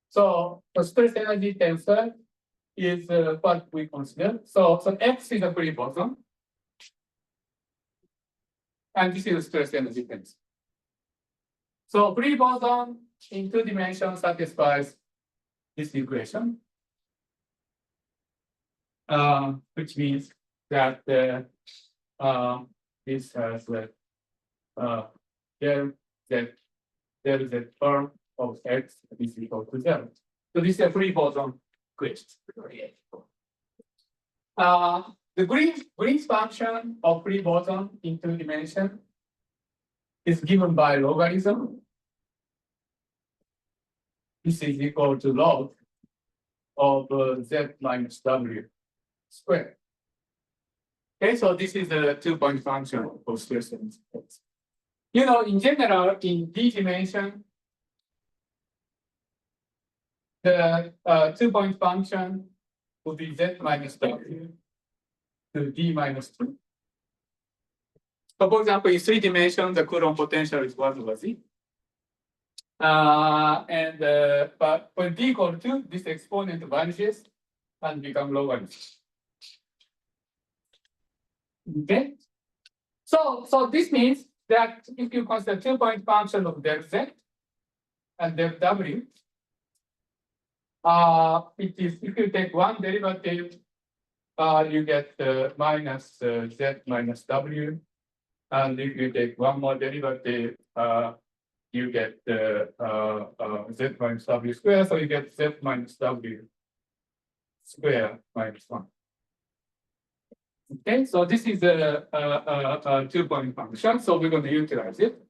So the stress energy tensor is what we consider. So X is a free boson. and this is stress energy density. So free boson in 2 dimensions satisfies this equation, which means that this has there is a term of x is equal to 0. So this is a free boson equation. The Green's function of free boson in 2 dimensions is given by logarithm. This is equal to log of z minus w squared. Okay, so this is a 2-point function of stress energy. You know, in general, in d dimension, the 2-point function would be z minus w to d minus 2. So, for example, in 3 dimensions, the Coulomb potential is 1 over z. But when d equal to 2, this exponent vanishes and become logarithm. Okay. So this means that if you consider 2-point function of del z and del w, it is if you take one derivative, you get minus z minus w, and if you take one more derivative, you get z minus w square, so you get z minus w square minus 1. Okay, so this is a 2-point function, so we're going to utilize it.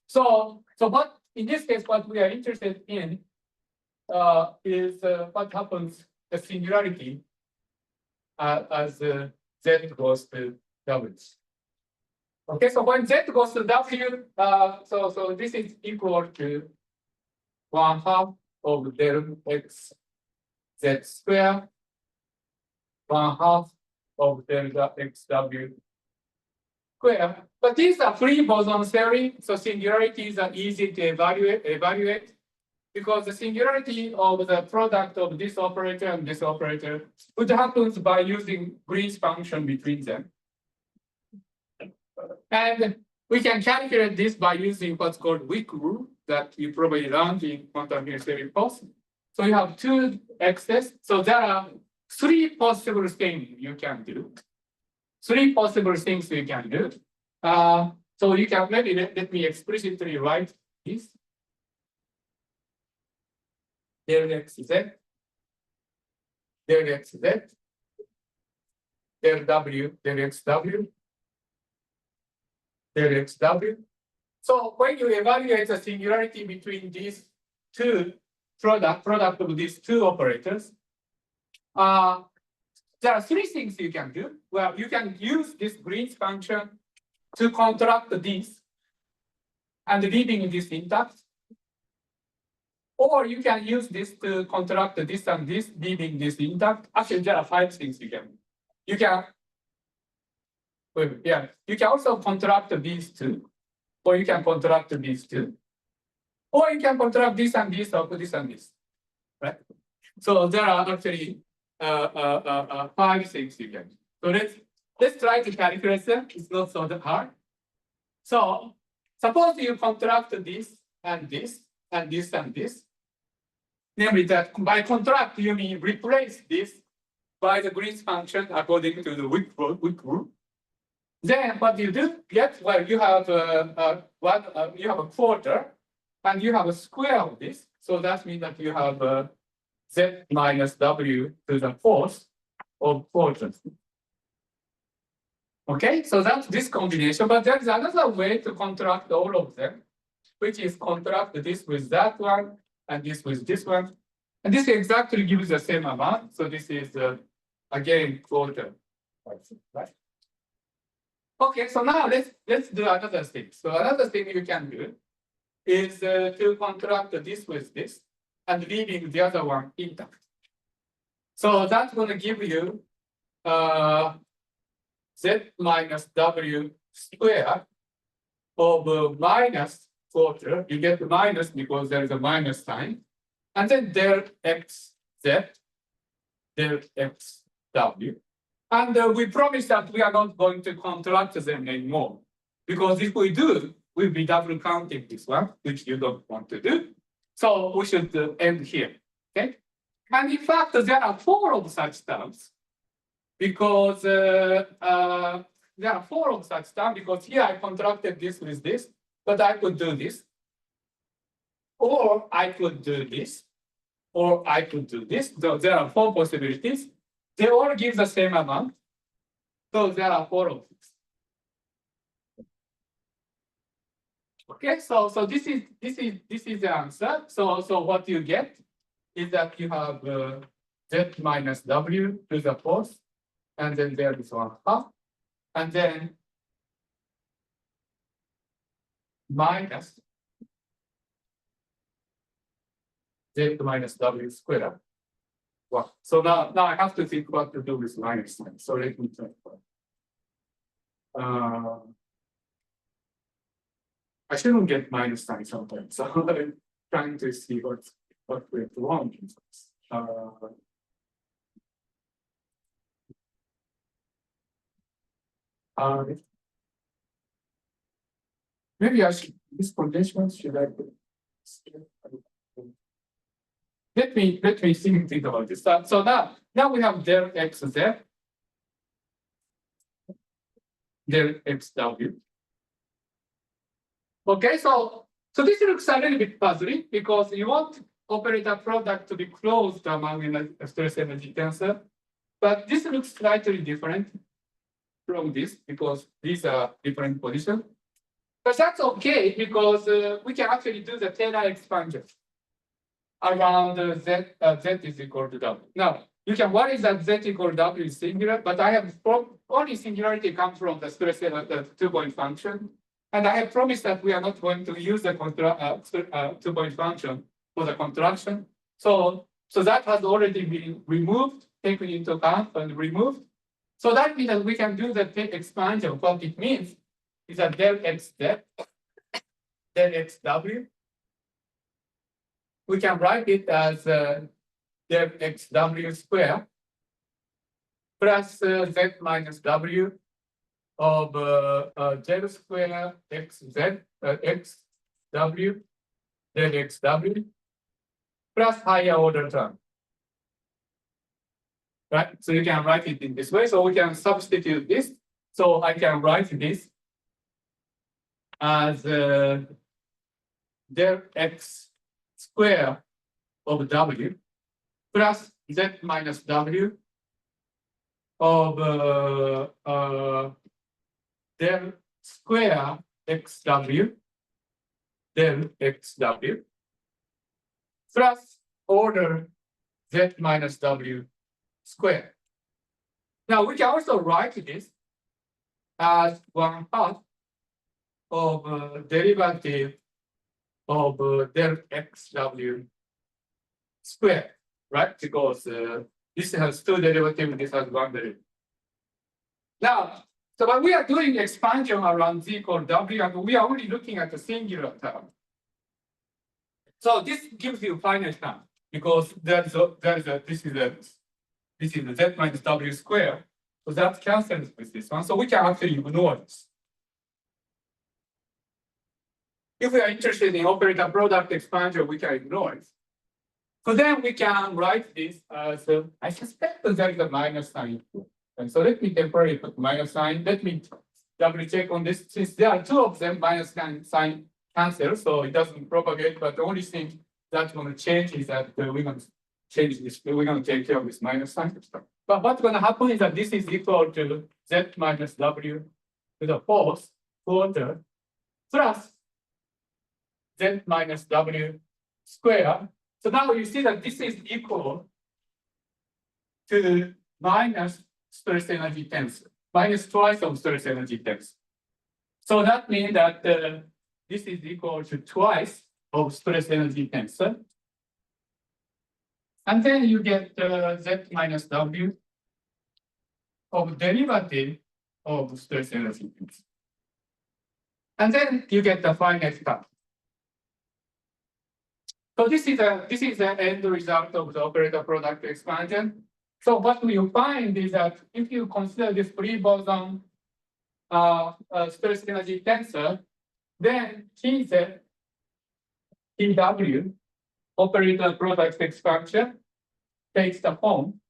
So what in this case, what we are interested in is what happens the singularity as z goes to w. Okay, so when z goes to w, so this is equal to 1/2 of del x z square, 1/2 of delta xw square. But these are free boson theory, so singularities are easy to evaluate because the singularity of the product of this operator and this operator, which happens by using Green's function between them. And we can calculate this by using what's called Wick rule that you probably learned in quantum field theory course. So you have 2 x's. So there are 3 possible things you can do. 3 possible things you can do. So you can maybe let me explicitly write this. Del x z, del x z, del w, del x w, del x w. So when you evaluate the singularity between these 2 product of these 2 operators, there are 3 things you can do. Well, you can use this Green's function to contract this and leaving this intact. Or you can use this to contract this and this, leaving this intact. Actually, there are 5 things you can do. You can also contract these 2, or you can contract these 2, or you can contract this and this, or this and this, right? So there are actually 5 things you can do. So let's try to calculate them. It's not so hard. So suppose you contract this and this and this and this. Namely that by contract, you mean replace this by the Green's function according to the Wick rule. Then what you do? Well, you have you have a quarter, and you have a square of this. So that means that you have z minus w to the 4th of quarters. Okay, so that's this combination. But there is another way to contract all of them, which is contract this with that one and this with this one. And this exactly gives the same amount. So this is, again, quarter. Right? Okay, so now let's do another thing. So another thing you can do is to contract this with this and leaving the other one intact. So that's going to give you z minus w square of minus quarter. You get the minus because there is a minus sign. And then del x z, del x w. And we promise that we are not going to contract them anymore. Because if we do, we'll be double counting this one, which you don't want to do. So we should end here, okay? And in fact, there are 4 of such terms because there are 4 of such terms because here I contracted this with this, but I could do this, or I could do this, or I could do this. So there are 4 possibilities. They all give the same amount. So there are 4 of these. Okay, so this is the answer. So what you get is that you have z minus w to the 4th, and then there is 1/2, and then minus z minus w squared. Well, so now I have to think what to do with minus sign. So let me try. I shouldn't get minus sign sometimes. So I'm trying to see what went wrong. Maybe I should, this condition should I put? Let me think about this. So now we have del x z, del xw. Okay, so this looks a little bit puzzling because you want operator product to be closed among a stress energy tensor, but this looks slightly different from this because these are different positions. But that's okay because we can actually do the Taylor expansion around z is equal to w. Now you can worry that z equal to w is singular, but I have only singularity comes from the stress the 2-point function. And I have promised that we are not going to use the 2-point function for the contraction. So that has already been removed, taken into account and removed. So that means that we can do the expansion. What it means is that del x z, del xw, we can write it as del xw squared plus z minus w of del square xz xw del xw plus higher order term. Right? So you can write it in this way. So we can substitute this. So I can write this as del x square of w plus z minus w of del square xw del xw plus order z minus w squared. Now we can also write this as 1/2 of derivative of del xw squared, right? Because this has 2 derivatives, this has 1 derivative. Now, so when we are doing expansion around z equal w, and we are only looking at the singular term. So this gives you finite term because this is the z minus w squared. So that cancels with this one. So we can actually ignore this. If we are interested in operator product expansion, we can ignore it. So then we can write this as I suspect that there is a minus sign. And so let me temporarily put minus sign. Let me double check on this. Since there are 2 of them, minus sign cancel, so it doesn't propagate. But the only thing that's going to change is that we're going to change this. We're going to take care of this minus sign. But what's going to happen is that this is equal to z minus w to the 4th quarter plus z minus w squared. So now you see that this is equal to minus stress energy tensor, minus twice of stress energy tensor. So that means that this is equal to twice of stress energy tensor. And then you get z minus w of derivative of stress energy tensor. And then you get the finite term. So this is the end result of the operator product expansion. So what you find is that if you consider this free boson space energy tensor, then Tz, Tw, operator product expansion takes the form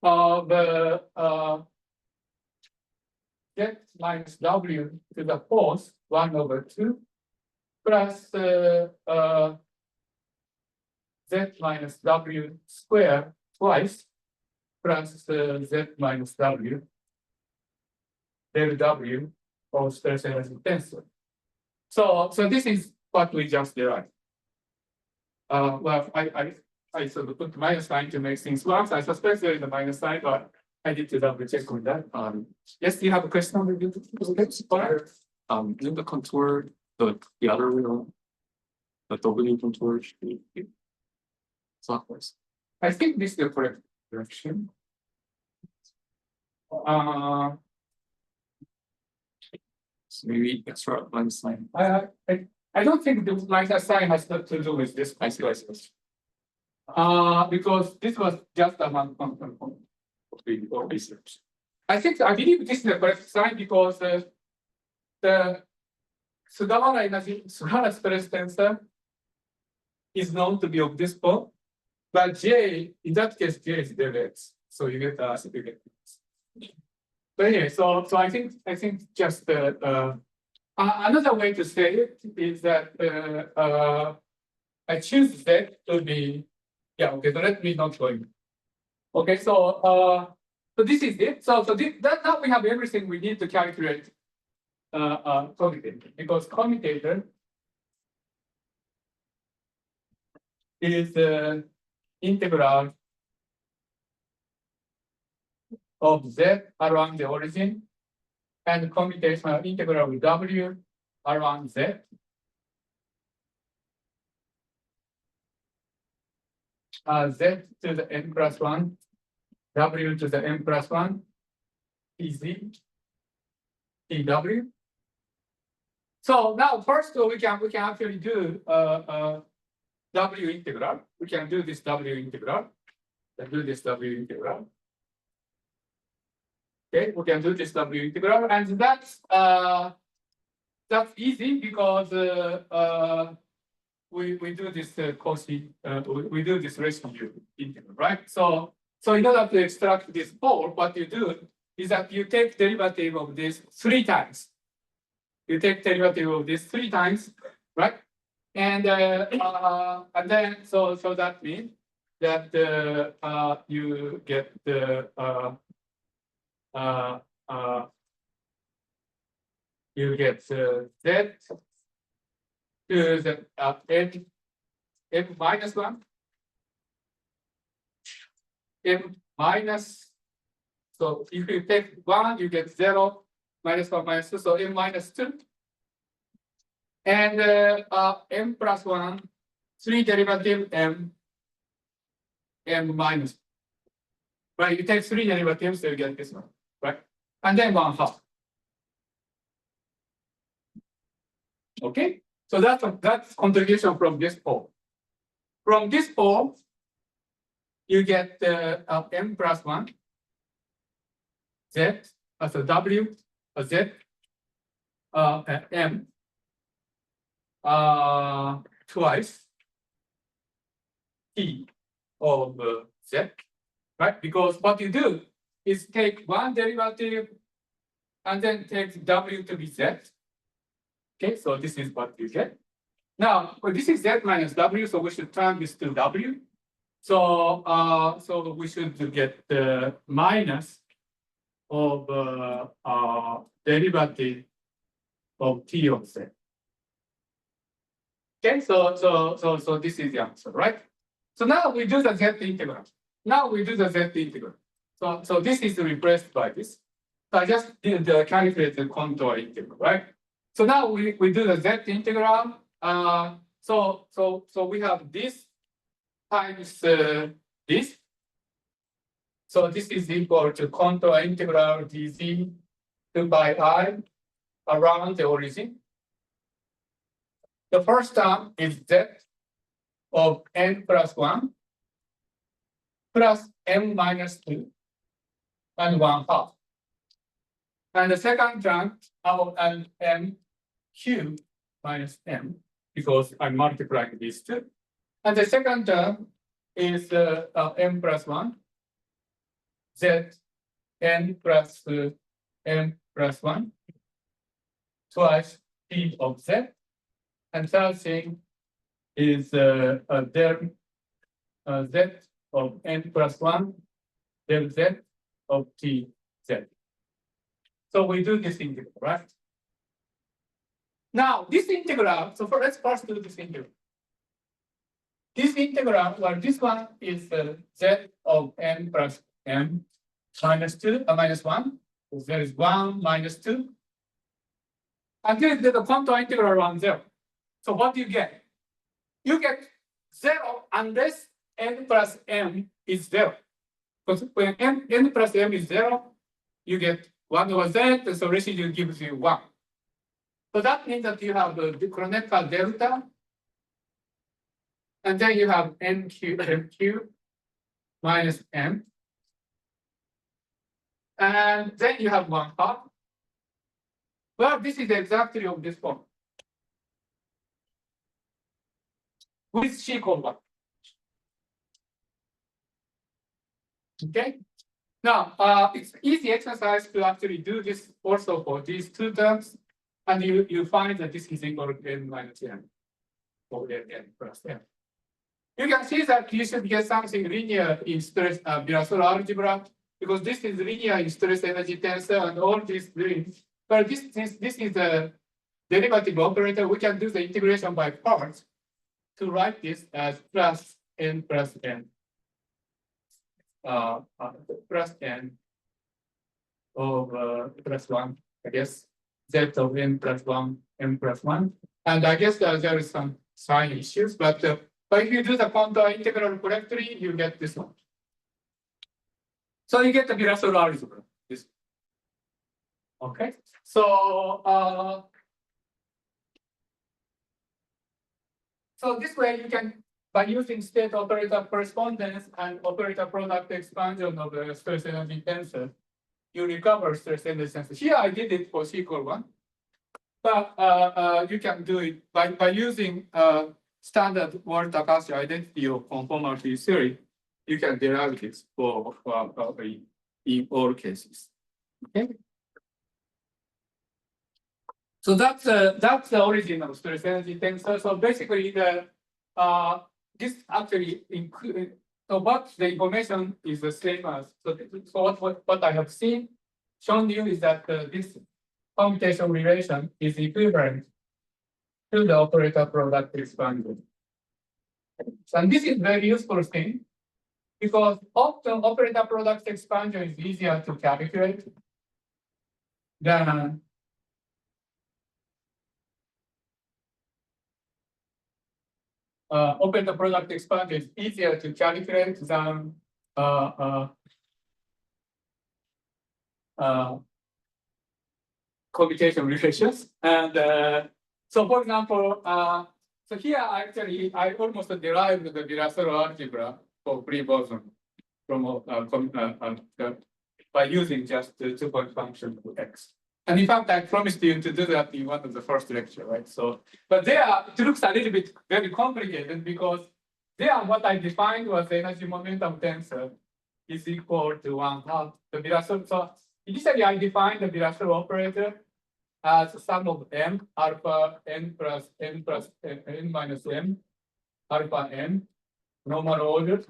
of Z minus W to the fourth 1/2 plus Z minus W square twice plus Z minus W del W of space energy tensor. So this is what we just derived. Well, I sort of put minus sign to make things work. I suspect there is a minus sign, but I need to double check on that. Yes, do you have a question?
In the contour, the other way around, the W contour should be clockwise.
I think this is the correct direction.
So maybe extra minus sign.
I don't think the minus sign has to do with this.
I see.
Because this was just a one function of the research. I believe this is the correct sign because the Sugawara space tensor is known to be of this form, but J, in that case, J is X. So you get but anyway, so I think just another way to say it is that I choose Z to be, yeah, okay, so let me not go in. Okay, so this is it. So now we have everything we need to calculate commutator, because commutator is the integral of Z around the origin and computational integral of W around Z. Z to the n plus 1, W to the n plus 1, Tz, Tw. So now first we can actually do W integral. We can do this W integral. Okay, we can do this W integral, and that's easy because we do this Cauchy, we do this rescue integral, right? So in order to extract this 4, what you do is that you take derivative of this 3 times. You take derivative of this 3 times, right? And then so that means that you get the you get Z to the m minus 1, m minus. So if you take 1, you get 0, minus 1, minus 2, so m minus 2. And m plus 1, 3 derivative m minus. Right, you take 3 derivatives, so you get this one, right? And then 1/2. Okay, so that's contribution from this form. From this form, you get m plus 1, Z as a W, a Z, M, twice T of Z, right? Because what you do is take 1 derivative and then take W to be Z. Okay, so this is what you get. Now, well, this is Z minus W, so we should turn this to W. So so we should get the minus of derivative of T of Z. Okay, so this is the answer, right? So now we do the Z integral. So this is replaced by this. So I just did the calculated contour integral, right? So now we do the Z integral. So we have this times this. So this is equal to contour integral dz 2 by I around the origin. The first term is Z of n plus 1 plus m minus 2 and 1/2. And the second term of an m cubed minus m, because I'm multiplying these two. And the second term is m plus 1, z n plus m plus 1, twice p of z. And third thing is del z of n plus 1, del z of t z. So we do this integral, right? Now, this integral, so let's first do this integral. This integral, well, this one is z of n plus m minus 2, minus 1. So there is 1 minus 2. And this is the contour integral around 0. So what do you get? You get 0 unless n plus m is 0. Because when n plus m is 0, you get 1 over z, so residue gives you 1. So that means that you have the Kronecker delta, and then you have n cubed minus m. And then you have 1/2. Well, this is exactly of this form. With C equal 1. Okay. Now, it's easy exercise to actually do this also for these two terms, and you find that this is equal to n minus m, or n plus m. You can see that you should get something linear in stress Virasoro algebra, because this is linear in stress energy tensor and all these things. But this is a derivative operator. We can do the integration by parts to write this as plus n plus n. Plus n of plus 1, I guess, z of n plus 1, m plus 1. And I guess there is some sign issues, but if you do the contour integral correctly, you get this one. So you get the Virasoro algebra. This. Okay. So so this way you can, by using state operator correspondence and operator product expansion of the stress energy tensor, you recover stress energy tensor. Here I did it for C equal 1, but you can do it by using standard Walter-Kashi identity of conformality theory. You can derive this for in all cases. Okay. So that's the origin of stress energy tensor. So basically, this actually include. So what the information is the same as. So what I have shown you is that this commutation relation is equivalent to the operator product expansion. And this is very useful thing, because often operator product expansion is easier to calculate than operator product expansion is easier to calculate than commutation relations. And so, for example, so here actually I almost derived the Virasoro algebra for free boson from by using just the 2-point function of x. And in fact, I promised you to do that in one of the first lecture, right? So, but there it looks a little bit very complicated, because there what I defined was the energy momentum tensor is equal to 1/2 the Virasoro. So initially I defined the Virasoro operator as sum of m alpha n plus n minus m alpha n normal order.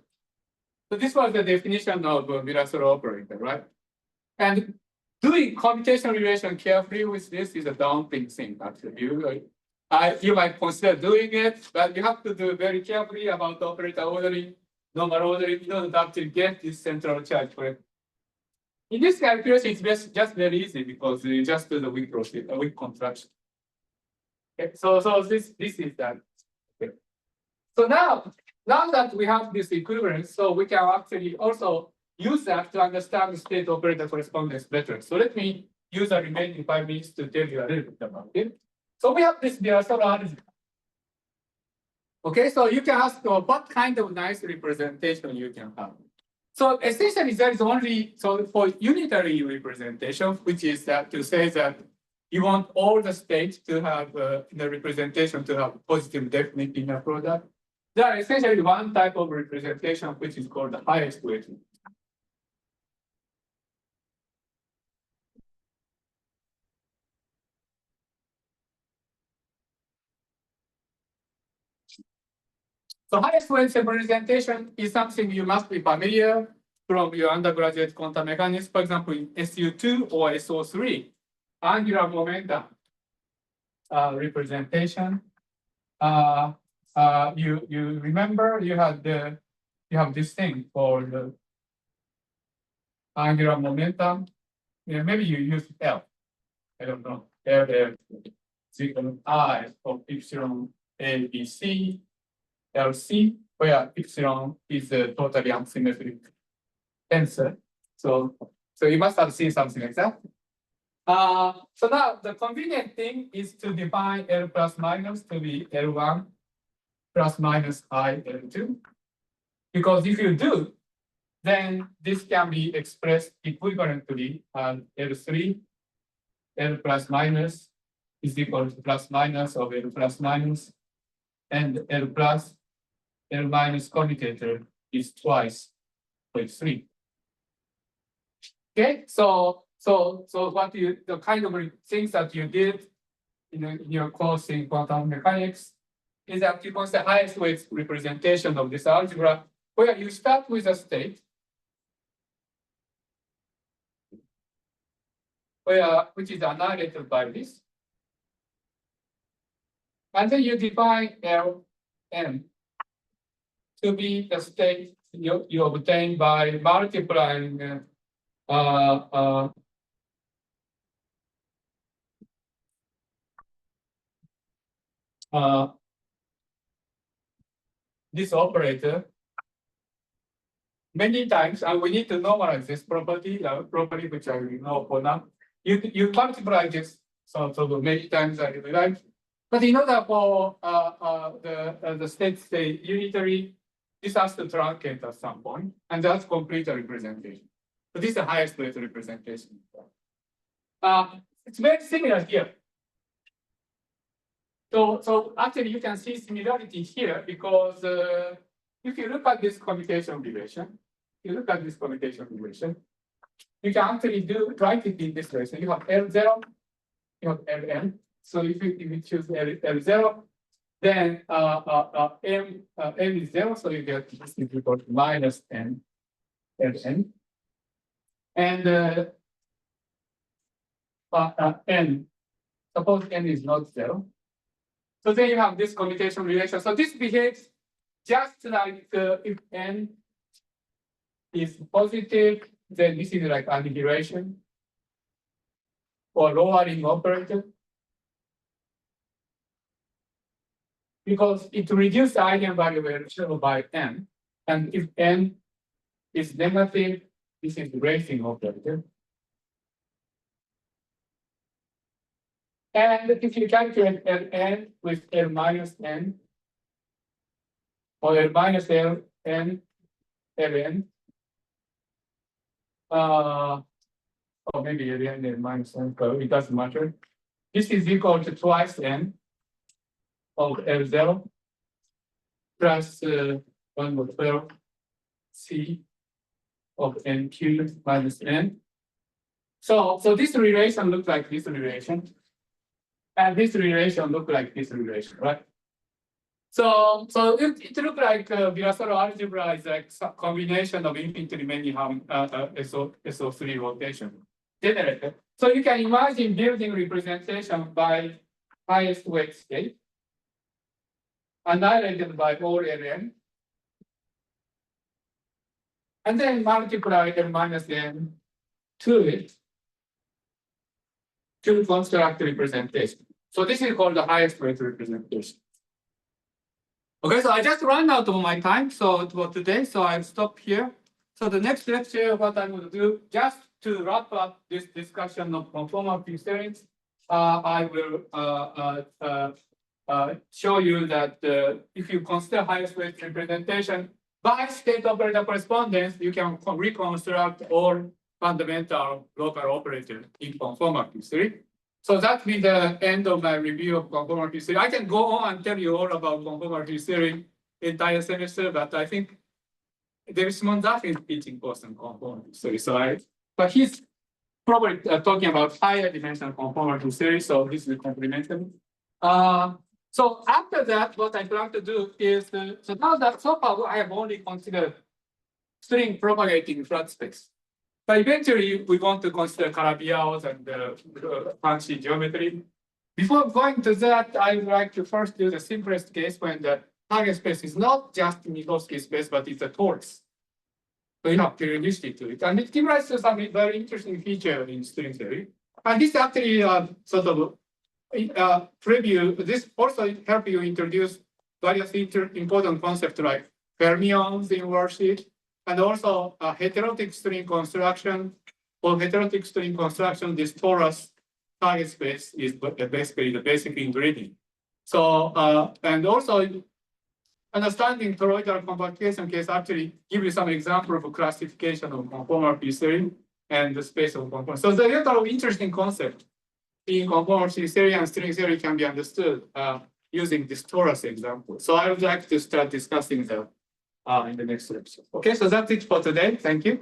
So this was the definition of Virasoro operator, right? And doing commutation relation carefully with this is a daunting thing, actually. You might consider doing it, but you have to do very carefully about operator ordering, normal ordering, in order to actually get this central charge correct. In this calculation, it's just very easy, because you just do the weak procedure, weak contraction. Okay, so this is that. Okay. So now that we have this equivalence, so we can actually also use that to understand the state operator correspondence better. So let me use the remaining 5 minutes to tell you a little bit about it. So we have this Virasoro algebra. Okay, so you can ask what kind of nice representation you can have. So essentially, there is only so for unitary representation, which is that to say that you want all the states to have the representation to have positive definite inner product. There are essentially one type of representation which is called the highest weight. So highest weight representation is something you must be familiar from your undergraduate quantum mechanics. For example, in SU2 or SO3, angular momentum representation. You remember you have this thing called the angular momentum. Yeah, maybe you use L. I don't know. L I of epsilon A B C LC, where epsilon is a totally unsymmetric tensor. So you must have seen something like that. So now the convenient thing is to define L plus minus to be L1 plus minus I L2. Because if you do, then this can be expressed equivalently as L3, L plus minus is equal to plus minus of L plus minus, and L plus L minus commutator is twice L3. Okay, so what the kind of things that you did in your course in quantum mechanics is that you consider highest weight representation of this algebra, where you start with a state which is annihilated by this, and then you define Ln to be the state you obtain by multiplying this operator many times, and we need to normalize this property, property which I will know for now. You multiply this so many times I realize. But in order for the state stay unitary, this has to truncate at some point, and that's complete representation. So this is the highest weight representation. It's very similar here. So actually you can see similarity here because if you look at this commutation relation, you can actually write it in this way. So you have L0, you have Ln. So if you choose L0, then M is 0, so you get this is equal to minus n Ln. And n, suppose n is not 0. So then you have this commutation relation. So this behaves just like if n is positive, then this is like annihilation or lowering operator. Because it reduces the eigenvalue by n. And if n is negative, this is raising operator. And if you calculate Ln with L minus n, or L minus L n, Ln, or maybe Ln L minus n, it doesn't matter. This is equal to twice n of L0 plus 1/12 C of n cubed minus n. So this relation looks like this relation. And this relation look like this relation, right? So it look like Virasoro algebra is like some combination of infinitely many SO3 rotation generated. So you can imagine building representation by highest weight state, annihilated by all Ln, and then multiply L minus n to it to construct representation. So this is called the highest weight representation. Okay, so I just ran out of my time for today, so I'll stop here. So the next lecture, what I'm going to do, just to wrap up this discussion of conformal field theorems, I will show you that if you consider highest weight representation by state operator correspondence, you can reconstruct all fundamental local operators in conformal theory. So that will be the end of my review of conformal theory. I can go on and tell you all about conformal theory entire semester, but I think there is one that is teaching course on conformal theory. So but he's probably talking about higher dimensional conformal theory, so this will complement them. So after that, what I plan to do is, so now that so far I have only considered string propagating flat space. But eventually we want to consider Calabi-Yaos and fancy geometry. Before going to that, I would like to first do the simplest case when the target space is not just Minkowski space, but it's a torus. So you have periodicity to it. And it gives rise to some very interesting feature in string theory. And this actually sort of preview, this also help you introduce various important concepts like fermions in worksheet, and also heterotic string construction. For heterotic string construction, this torus target space is basically the basic ingredient. So, and also understanding toroidal compactation case actually give you some example of classification of conformal theory and the space of conformal. So there are a lot of interesting concepts in conformal theory and string theory can be understood using this torus example. So I would like to start discussing that in the next lecture. Okay, so that's it for today. Thank you.